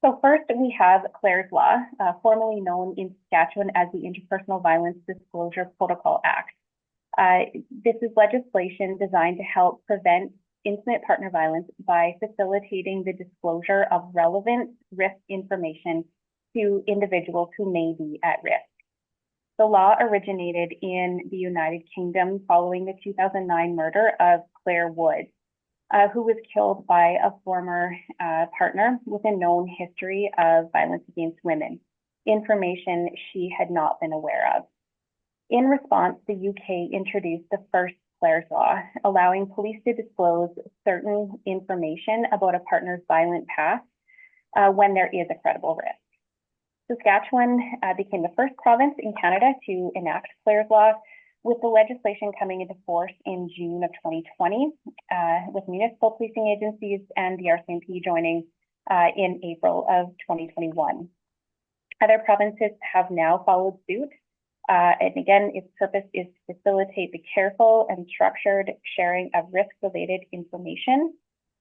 So first, we have Clare's Law, formerly known in Saskatchewan as the Interpersonal Violence Disclosure Protocol Act. This is legislation designed to help prevent intimate partner violence by facilitating the disclosure of relevant risk information to individuals who may be at risk. The law originated in the United Kingdom following the 2009 murder of Claire Wood, who was killed by a former partner with a known history of violence against women. information she had not been aware of. In response, the UK introduced the first Clare's Law, allowing police to disclose certain information about a partner's violent past when there is a credible risk. Saskatchewan became the first province in Canada to enact Clare's Law, with the legislation coming into force in June of 2020, with municipal policing agencies and the RCMP joining in April of 2021. Other provinces have now followed suit. And again, its purpose is to facilitate the careful and structured sharing of risk-related information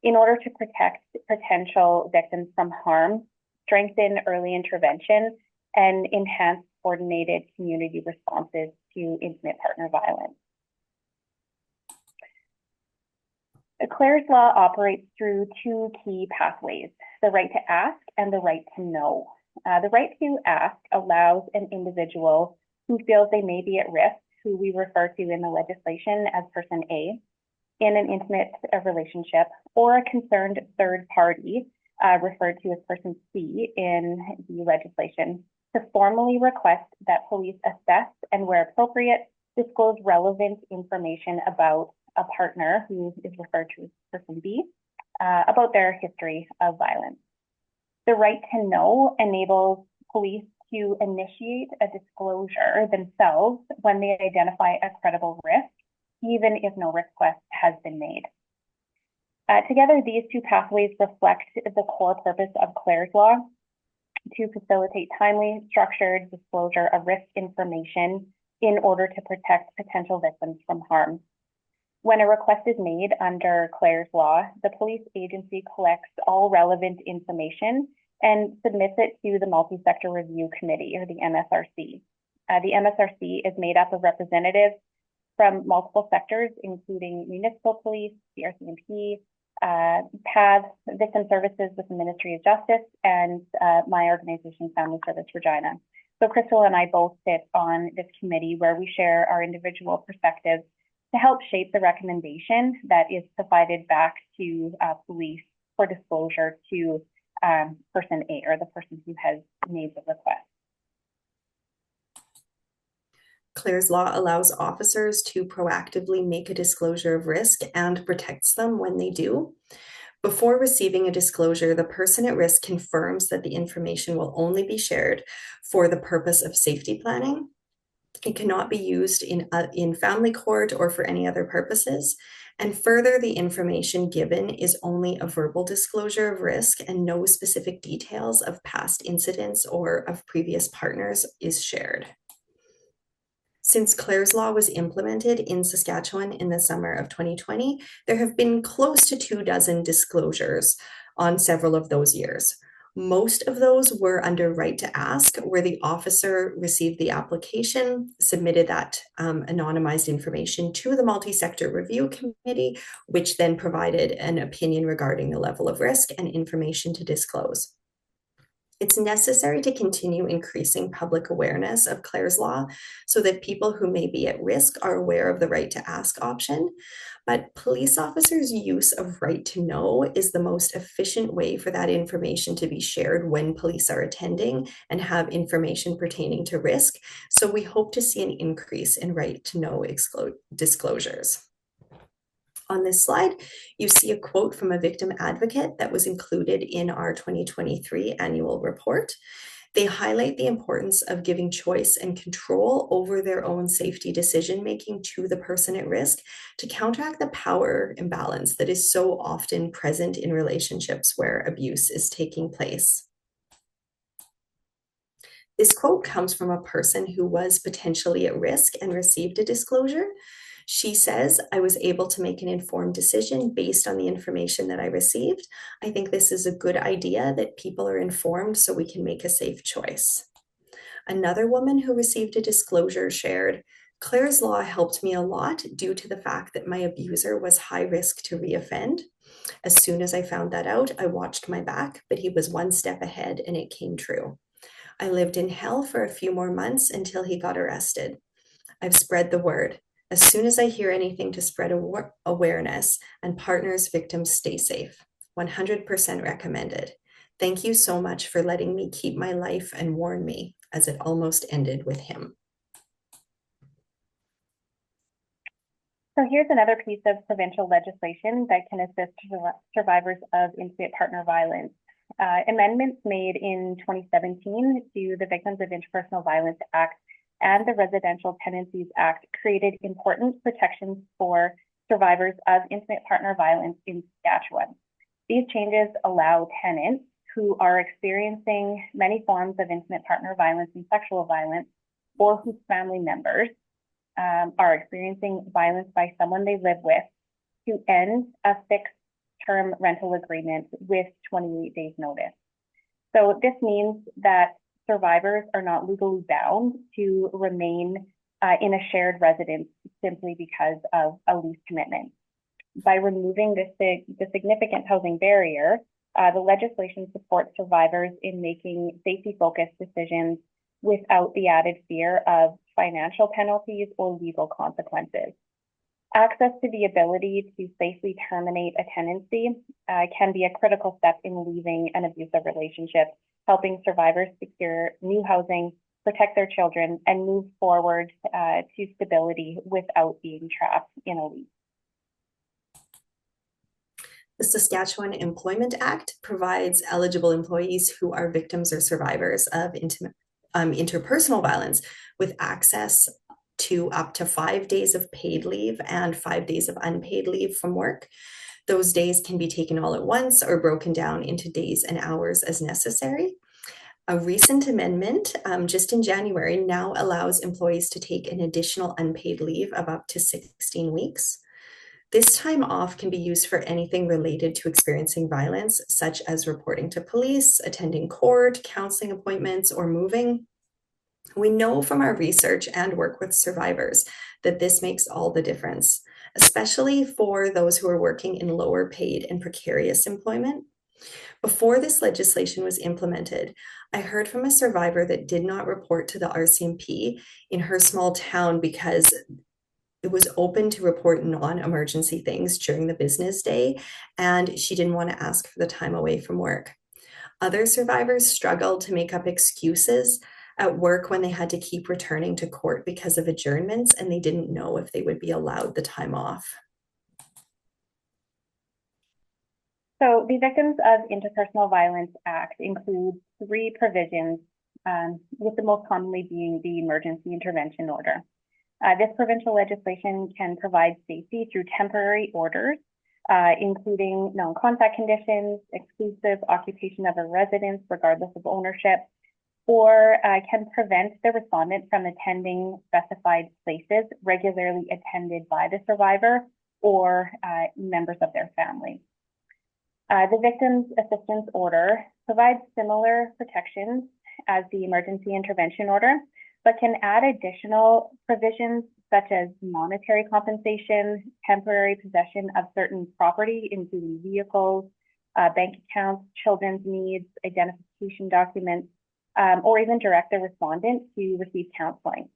in order to protect potential victims from harm, strengthen early intervention, and enhance coordinated community responses to intimate partner violence. Clare's Law operates through two key pathways: the right to ask and the right to know. The right to ask allows an individual who feels they may be at risk, who we refer to in the legislation as person A, in an intimate relationship, or a concerned third party, referred to as person C in the legislation, to formally request that police assess and, where appropriate, disclose relevant information about a partner, who is referred to as person B, about their history of violence. The right to know enables police to initiate a disclosure themselves when they identify a credible risk, even if no request has been made. Together, these two pathways reflect the core purpose of Clare's Law: to facilitate timely, structured disclosure of risk information in order to protect potential victims from harm. When a request is made under Clare's Law, the police agency collects all relevant information and submits it to the Multi-Sector Review Committee, or the MSRC. The MSRC is made up of representatives from multiple sectors, including municipal police, the RCMP, PATH, Victim Services with the Ministry of Justice, and my organization, Family Service Regina. So Crystal and I both sit on this committee where we share our individual perspectives to help shape the recommendation that is provided back to police for disclosure to person A, or the person who has made the request. Clare's Law allows officers to proactively make a disclosure of risk and protects them when they do. Before receiving a disclosure, the person at risk confirms that the information will only be shared for the purpose of safety planning. It cannot be used in family court or for any other purposes. And further, the information given is only a verbal disclosure of risk, and no specific details of past incidents or of previous partners is shared. Since Clare's Law was implemented in Saskatchewan in the summer of 2020, there have been close to 24 disclosures on several of those years. Most of those were under right to ask, where the officer received the application, submitted that anonymized information to the Multi-Sector Review Committee, which then provided an opinion regarding the level of risk and information to disclose. It's necessary to continue increasing public awareness of Clare's Law so that people who may be at risk are aware of the right to ask option. But police officers' use of right to know is the most efficient way for that information to be shared when police are attending and have information pertaining to risk. So we hope to see an increase in right to know disclosures. On this slide, you see a quote from a victim advocate that was included in our 2023 annual report. They highlight the importance of giving choice and control over their own safety decision-making to the person at risk to counteract the power imbalance that is so often present in relationships where abuse is taking place. This quote comes from a person who was potentially at risk and received a disclosure. She says, "I was able to make an informed decision based on the information that I received. I think this is a good idea that people are informed so we can make a safe choice." Another woman who received a disclosure shared, "Clare's Law helped me a lot due to the fact that my abuser was high risk to reoffend. As soon as I found that out, I watched my back, but he was one step ahead and it came true. I lived in hell for a few more months until he got arrested. I've spread the word. As soon as I hear anything to spread awareness, and partners, victims stay safe. 100% recommended. Thank you so much for letting me keep my life and warn me, as it almost ended with him. So here's another piece of provincial legislation that can assist survivors of intimate partner violence. Amendments made in 2017 to the Victims of Interpersonal Violence Act and the Residential Tenancies Act created important protections for survivors of intimate partner violence in Saskatchewan. These changes allow tenants who are experiencing many forms of intimate partner violence and sexual violence, or whose family members are experiencing violence by someone they live with, to end a fixed term rental agreement with 28 days notice. So this means that survivors are not legally bound to remain in a shared residence simply because of a lease commitment. By removing the significant housing barrier, the legislation supports survivors in making safety-focused decisions without the added fear of financial penalties or legal consequences. Access to the ability to safely terminate a tenancy can be a critical step in leaving an abusive relationship, helping survivors secure new housing, protect their children, and move forward to stability without being trapped in a lease. The Saskatchewan Employment Act provides eligible employees who are victims or survivors of interpersonal violence with access to up to 5 days of paid leave and 5 days of unpaid leave from work. Those days can be taken all at once or broken down into days and hours as necessary. A recent amendment, just in January, now allows employees to take an additional unpaid leave of up to 16 weeks. This time off can be used for anything related to experiencing violence, such as reporting to police, attending court, counseling appointments, or moving. We know from our research and work with survivors that this makes all the difference, especially for those who are working in lower paid and precarious employment. Before this legislation was implemented, I heard from a survivor that did not report to the RCMP in her small town because it was open to report non-emergency things during the business day, and she didn't want to ask for the time away from work. Other survivors struggled to make up excuses at work when they had to keep returning to court because of adjournments, and they didn't know if they would be allowed the time off. So the Victims of Interpersonal Violence Act includes 3 provisions, with the most commonly being the Emergency Intervention Order. This provincial legislation can provide safety through temporary orders, including non-contact conditions, exclusive occupation of a residence regardless of ownership, or can prevent the respondent from attending specified places regularly attended by the survivor or members of their family. The Victims Assistance Order provides similar protections as the Emergency Intervention Order, but can add additional provisions such as monetary compensation, temporary possession of certain property, including vehicles, bank accounts, children's needs, identification documents, or even direct the respondent to receive counseling.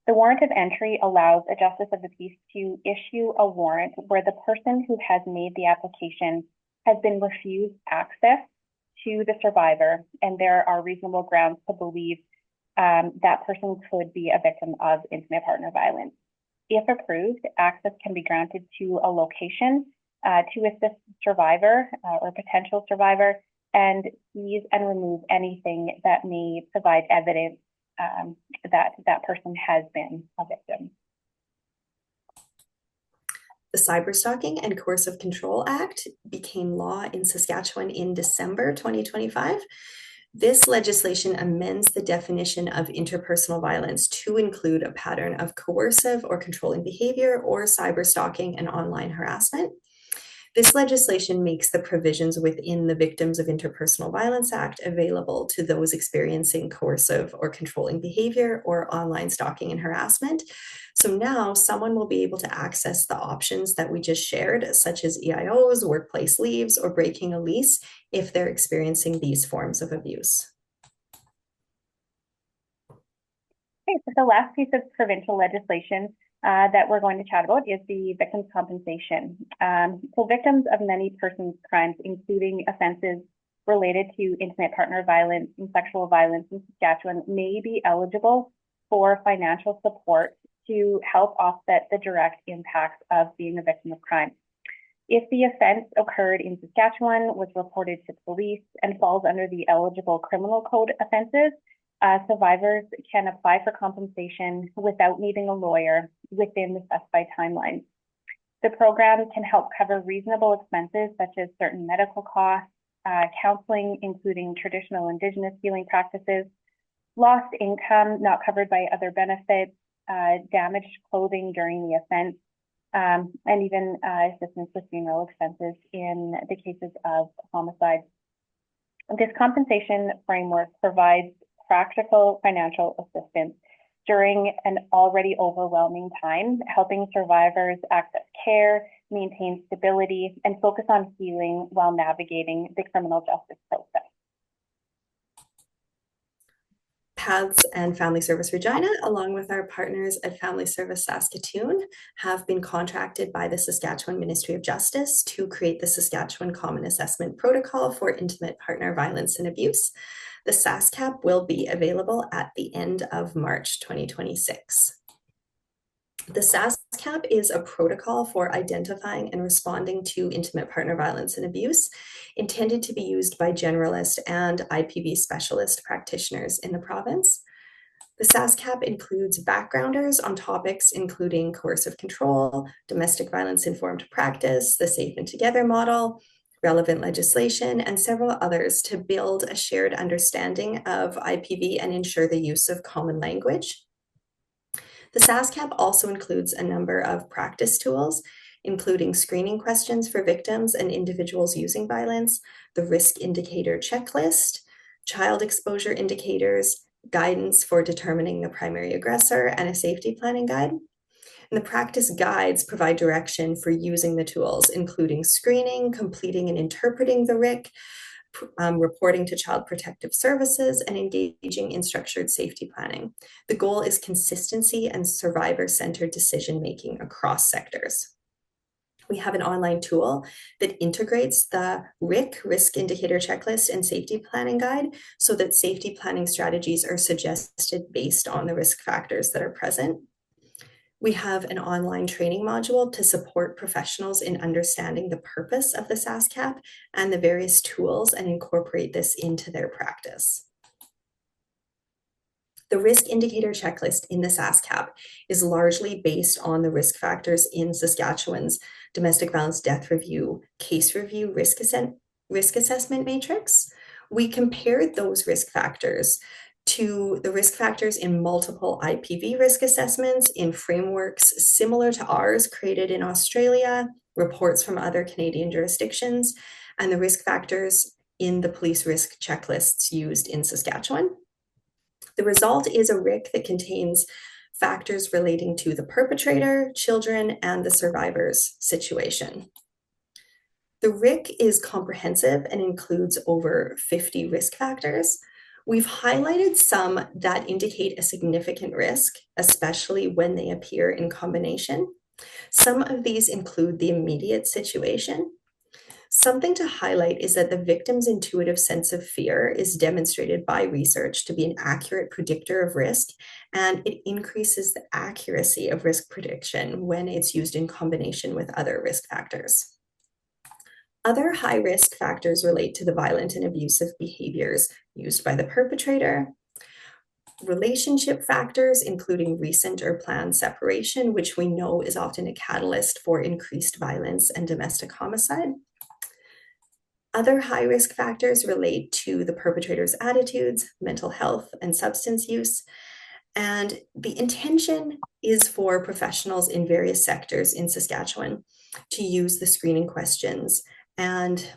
The warrant of entry allows a justice of the peace to issue a warrant where the person who has made the application has been refused access to the survivor, and there are reasonable grounds to believe that person could be a victim of intimate partner violence. If approved, access can be granted to a location to assist the survivor or potential survivor and seize and remove anything that may provide evidence that that person has been a victim. The Cyberstalking and Coercive Control Act became law in Saskatchewan in December 2025. This legislation amends the definition of interpersonal violence to include a pattern of coercive or controlling behavior or cyberstalking and online harassment. This legislation makes the provisions within the Victims of Interpersonal Violence Act available to those experiencing coercive or controlling behavior or online stalking and harassment. So now someone will be able to access the options that we just shared, such as EIOs, workplace leaves, or breaking a lease if they're experiencing these forms of abuse. Okay, so the last piece of provincial legislation that we're going to chat about is the victims' compensation. So victims of many persons' crimes, including offenses related to intimate partner violence and sexual violence in Saskatchewan may be eligible for financial support to help offset the direct impacts of being a victim of crime. If the offense occurred in Saskatchewan, was reported to police, and falls under the eligible criminal code offenses, survivors can apply for compensation without needing a lawyer within the specified timeline. The program can help cover reasonable expenses such as certain medical costs, counseling, including traditional Indigenous healing practices, lost income not covered by other benefits, damaged clothing during the offense, and even assistance with funeral expenses in the cases of homicide. This compensation framework provides practical financial assistance during an already overwhelming time, helping survivors access care, maintain stability, and focus on healing while navigating the criminal justice process. PATHS and Family Service Regina, along with our partners at Family Service Saskatoon, have been contracted by the Saskatchewan Ministry of Justice to create the Saskatchewan Common Assessment Protocol for Intimate Partner Violence and Abuse. The SASCAP will be available at the end of March 2026. The SASCAP is a protocol for identifying and responding to intimate partner violence and abuse, intended to be used by generalist and IPV specialist practitioners in the province. The SASCAP includes backgrounders on topics including coercive control, domestic violence-informed practice, the Safe and Together model, relevant legislation, and several others to build a shared understanding of IPV and ensure the use of common language. The SASCAP also includes a number of practice tools, including screening questions for victims and individuals using violence, the risk indicator checklist, child exposure indicators, guidance for determining the primary aggressor, and a safety planning guide. And the practice guides provide direction for using the tools, including screening, completing and interpreting the RIC, reporting to Child Protective Services, and engaging in structured safety planning. The goal is consistency and survivor-centered decision-making across sectors. We have an online tool that integrates the RIC, Risk Indicator Checklist, and Safety Planning Guide so that safety planning strategies are suggested based on the risk factors that are present. We have an online training module to support professionals in understanding the purpose of the SASCAP and the various tools and incorporate this into their practice. The risk indicator checklist in the SASCAP is largely based on the risk factors in Saskatchewan's Domestic Violence Death Review Case Review Risk Assessment Matrix. We compared those risk factors to the risk factors in multiple IPV risk assessments in frameworks similar to ours created in Australia, reports from other Canadian jurisdictions, and the risk factors in the police risk checklists used in Saskatchewan. The result is a RIC that contains factors relating to the perpetrator, children, and the survivor's situation. The RIC is comprehensive and includes over 50 risk factors. We've highlighted some that indicate a significant risk, especially when they appear in combination. Some of these include the immediate situation. Something to highlight is that the victim's intuitive sense of fear is demonstrated by research to be an accurate predictor of risk, and it increases the accuracy of risk prediction when it's used in combination with other risk factors. Other high-risk factors relate to the violent and abusive behaviors used by the perpetrator, relationship factors, including recent or planned separation, which we know is often a catalyst for increased violence and domestic homicide. Other high-risk factors relate to the perpetrator's attitudes, mental health, and substance use. And the intention is for professionals in various sectors in Saskatchewan to use the screening questions and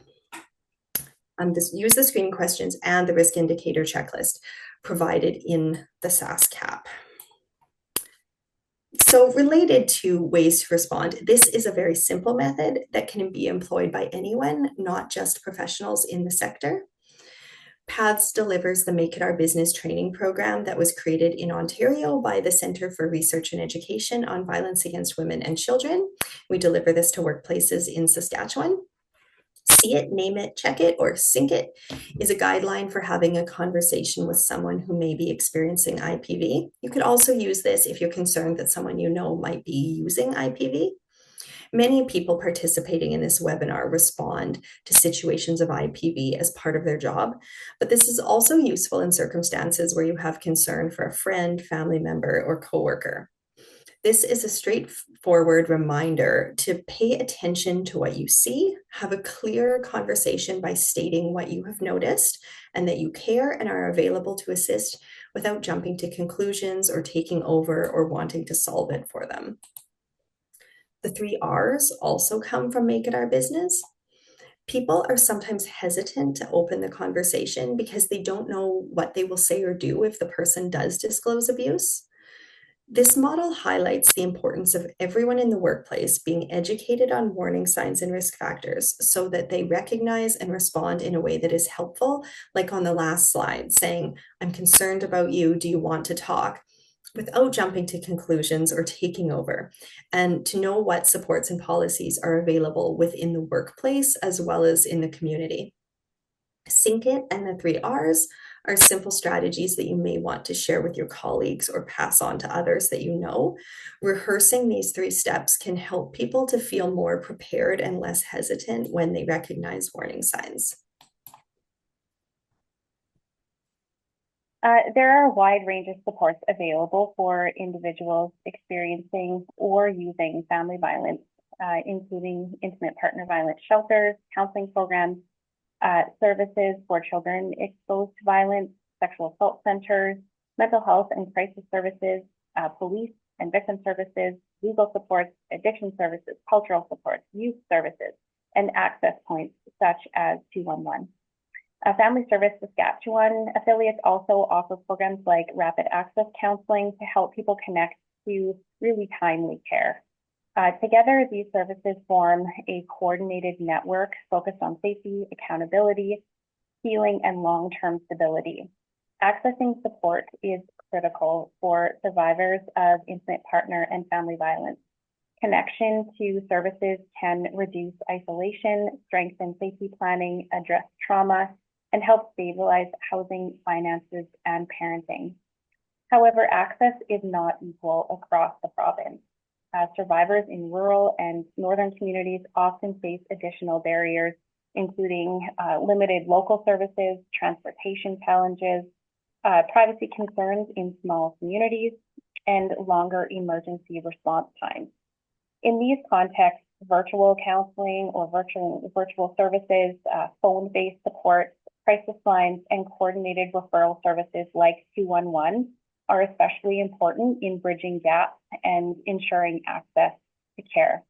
use the screening questions and the risk indicator checklist provided in the SASCAP. So related to ways to respond, this is a very simple method that can be employed by anyone, not just professionals in the sector. PATHS delivers the Make It Our Business training program that was created in Ontario by the Centre for Research and Education on Violence Against Women and Children. We deliver this to workplaces in Saskatchewan. See it, name it, check it, or sync it is a guideline for having a conversation with someone who may be experiencing IPV. You could also use this if you're concerned that someone you know might be using IPV. Many people participating in this webinar respond to situations of IPV as part of their job, but this is also useful in circumstances where you have concern for a friend, family member, or coworker. This is a straightforward reminder to pay attention to what you see, have a clear conversation by stating what you have noticed and that you care and are available to assist without jumping to conclusions or taking over or wanting to solve it for them. The 3 R's also come from Make It Our Business. People are sometimes hesitant to open the conversation because they don't know what they will say or do if the person does disclose abuse. This model highlights the importance of everyone in the workplace being educated on warning signs and risk factors so that they recognize and respond in a way that is helpful, like on the last slide, saying, "I'm concerned about you, do you want to talk?" without jumping to conclusions or taking over, and to know what supports and policies are available within the workplace as well as in the community. Sync It and the 3 R's are simple strategies that you may want to share with your colleagues or pass on to others that you know. Rehearsing these 3 steps can help people to feel more prepared and less hesitant when they recognize warning signs. There are a wide range of supports available for individuals experiencing or using family violence, including intimate partner violence shelters, counseling programs, services for children exposed to violence, sexual assault centers, mental health and crisis services, police and victim services, legal supports, addiction services, cultural supports, youth services, and access points such as 211. Family Service Saskatchewan affiliates also offer programs like rapid access counseling to help people connect to really timely care. Together, these services form a coordinated network focused on safety, accountability, healing, and long-term stability. Accessing support is critical for survivors of intimate partner and family violence. Connection to services can reduce isolation, strengthen safety planning, address trauma, and help stabilize housing, finances, and parenting. However, access is not equal across the province. Survivors in rural and northern communities often face additional barriers, including limited local services, transportation challenges, privacy concerns in small communities, and longer emergency response times. In these contexts, virtual counseling or virtual services, phone-based support, crisis lines, and coordinated referral services like 211 are especially important in bridging gaps and ensuring access to care.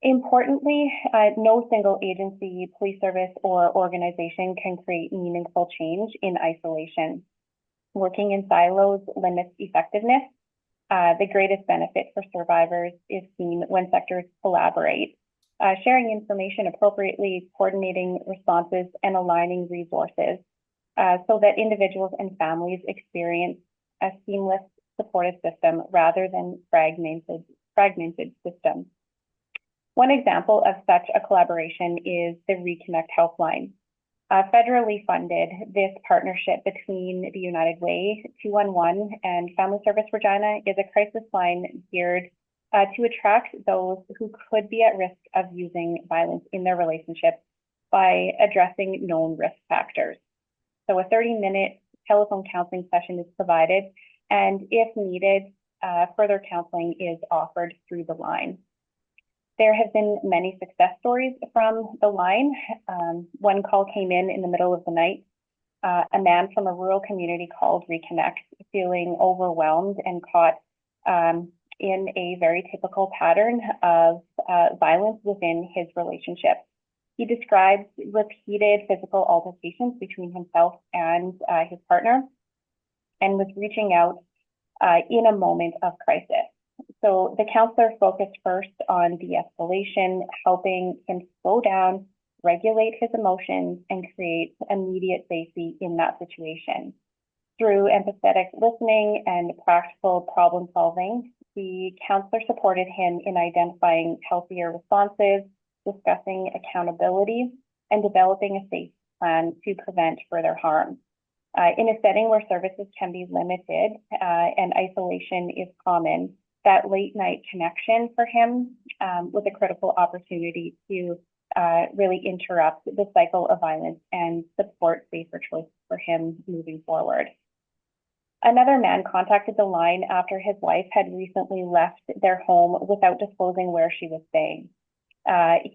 Importantly, no single agency, police service, or organization can create meaningful change in isolation. Working in silos limits effectiveness. The greatest benefit for survivors is seen when sectors collaborate, sharing information appropriately, coordinating responses, and aligning resources so that individuals and families experience a seamless supportive system rather than fragmented systems. One example of such a collaboration is the Reconnect Helpline. Federally funded, this partnership between the United Way, 211, and Family Service Regina is a crisis line geared to attract those who could be at risk of using violence in their relationship by addressing known risk factors. So a 30-minute telephone counseling session is provided, and if needed, further counseling is offered through the line. There have been many success stories from the line. One call came in the middle of the night. A man from a rural community called Reconnect, feeling overwhelmed and caught in a very typical pattern of violence within his relationship. He describes repeated physical altercations between himself and his partner, and was reaching out in a moment of crisis. So the counselor focused first on de-escalation, helping him slow down, regulate his emotions, and create immediate safety in that situation. Through empathetic listening and practical problem solving, the counselor supported him in identifying healthier responses, discussing accountability, and developing a safety plan to prevent further harm. In a setting where services can be limited and isolation is common, that late night connection for him was a critical opportunity to really interrupt the cycle of violence and support safer choices for him moving forward. Another man contacted the line after his wife had recently left their home without disclosing where she was staying.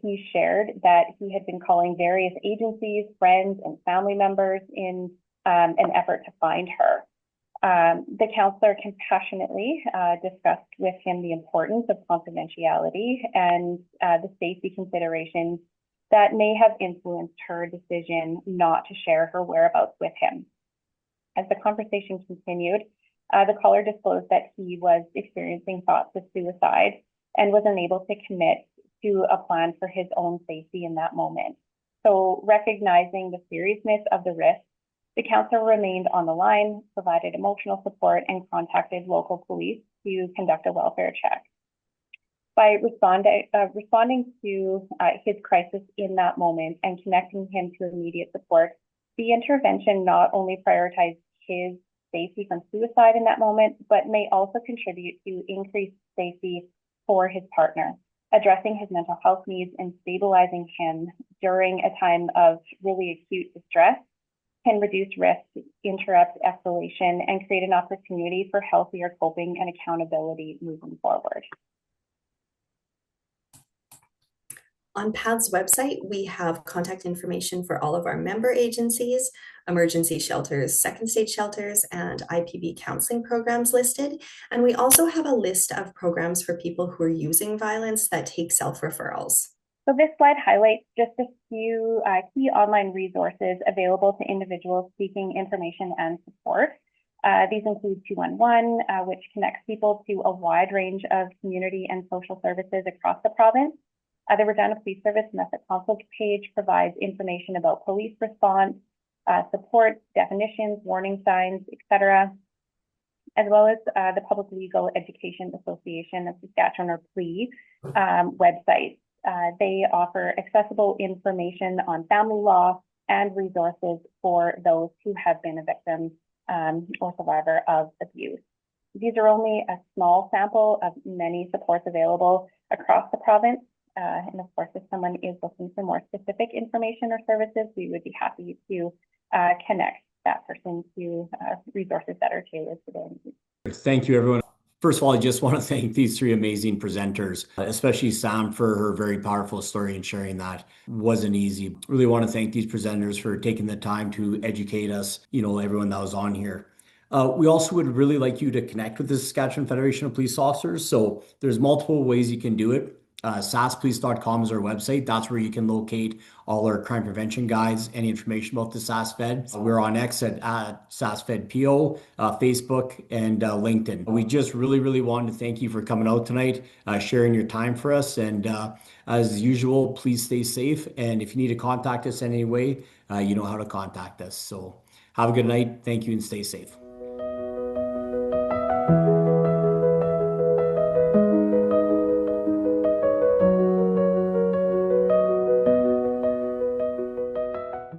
He shared that he had been calling various agencies, friends, and family members in an effort to find her. The counselor compassionately discussed with him the importance of confidentiality and the safety considerations that may have influenced her decision not to share her whereabouts with him. As the conversation continued, the caller disclosed that he was experiencing thoughts of suicide and was unable to commit to a plan for his own safety in that moment. So, recognizing the seriousness of the risk, the counselor remained on the line, provided emotional support, and contacted local police to conduct a welfare check. By responding to his crisis in that moment and connecting him to immediate support, the intervention not only prioritized his safety from suicide in that moment, but may also contribute to increased safety for his partner, addressing his mental health needs and stabilizing him during a time of really acute distress can reduce risk, interrupt escalation, and create an opportunity for healthier coping and accountability moving forward. On PATH's website, we have contact information for all of our member agencies, emergency shelters, second stage shelters, and IPB counseling programs listed. And we also have a list of programs for people who are using violence that take self-referrals. So this slide highlights just a few key online resources available to individuals seeking information and support. These include 211, which connects people to a wide range of community and social services across the province. The Regina Police Service Method Conflict page provides information about police response, support, definitions, warning signs, etc., as well as the Public Legal Education Association of Saskatchewan, or PLEA, website. They offer accessible information on family law and resources for those who have been a victim or survivor of abuse. These are only a small sample of many supports available across the province. And of course, if someone is looking for more specific information or services, we would be happy to connect that person to resources that are tailored to their needs. Thank you, everyone. First of all, I just want to thank these three amazing presenters, especially Sam for her very powerful story and sharing that. Wasn't easy. Really want to thank these presenters for taking the time to educate us, everyone that was on here. We also would really like you to connect with the Saskatchewan Federation of Police Officers. So there's multiple ways you can do it. SASpolice.com is our website. That's where you can locate all our crime prevention guides, any information about the SASFed. We're on X at SASFedPO, Facebook, and LinkedIn. We just really wanted to thank you for coming out tonight, sharing your time for us. And as usual, please stay safe. And if you need to contact us in any way, you know how to contact us. So have a good night. Thank you and stay safe.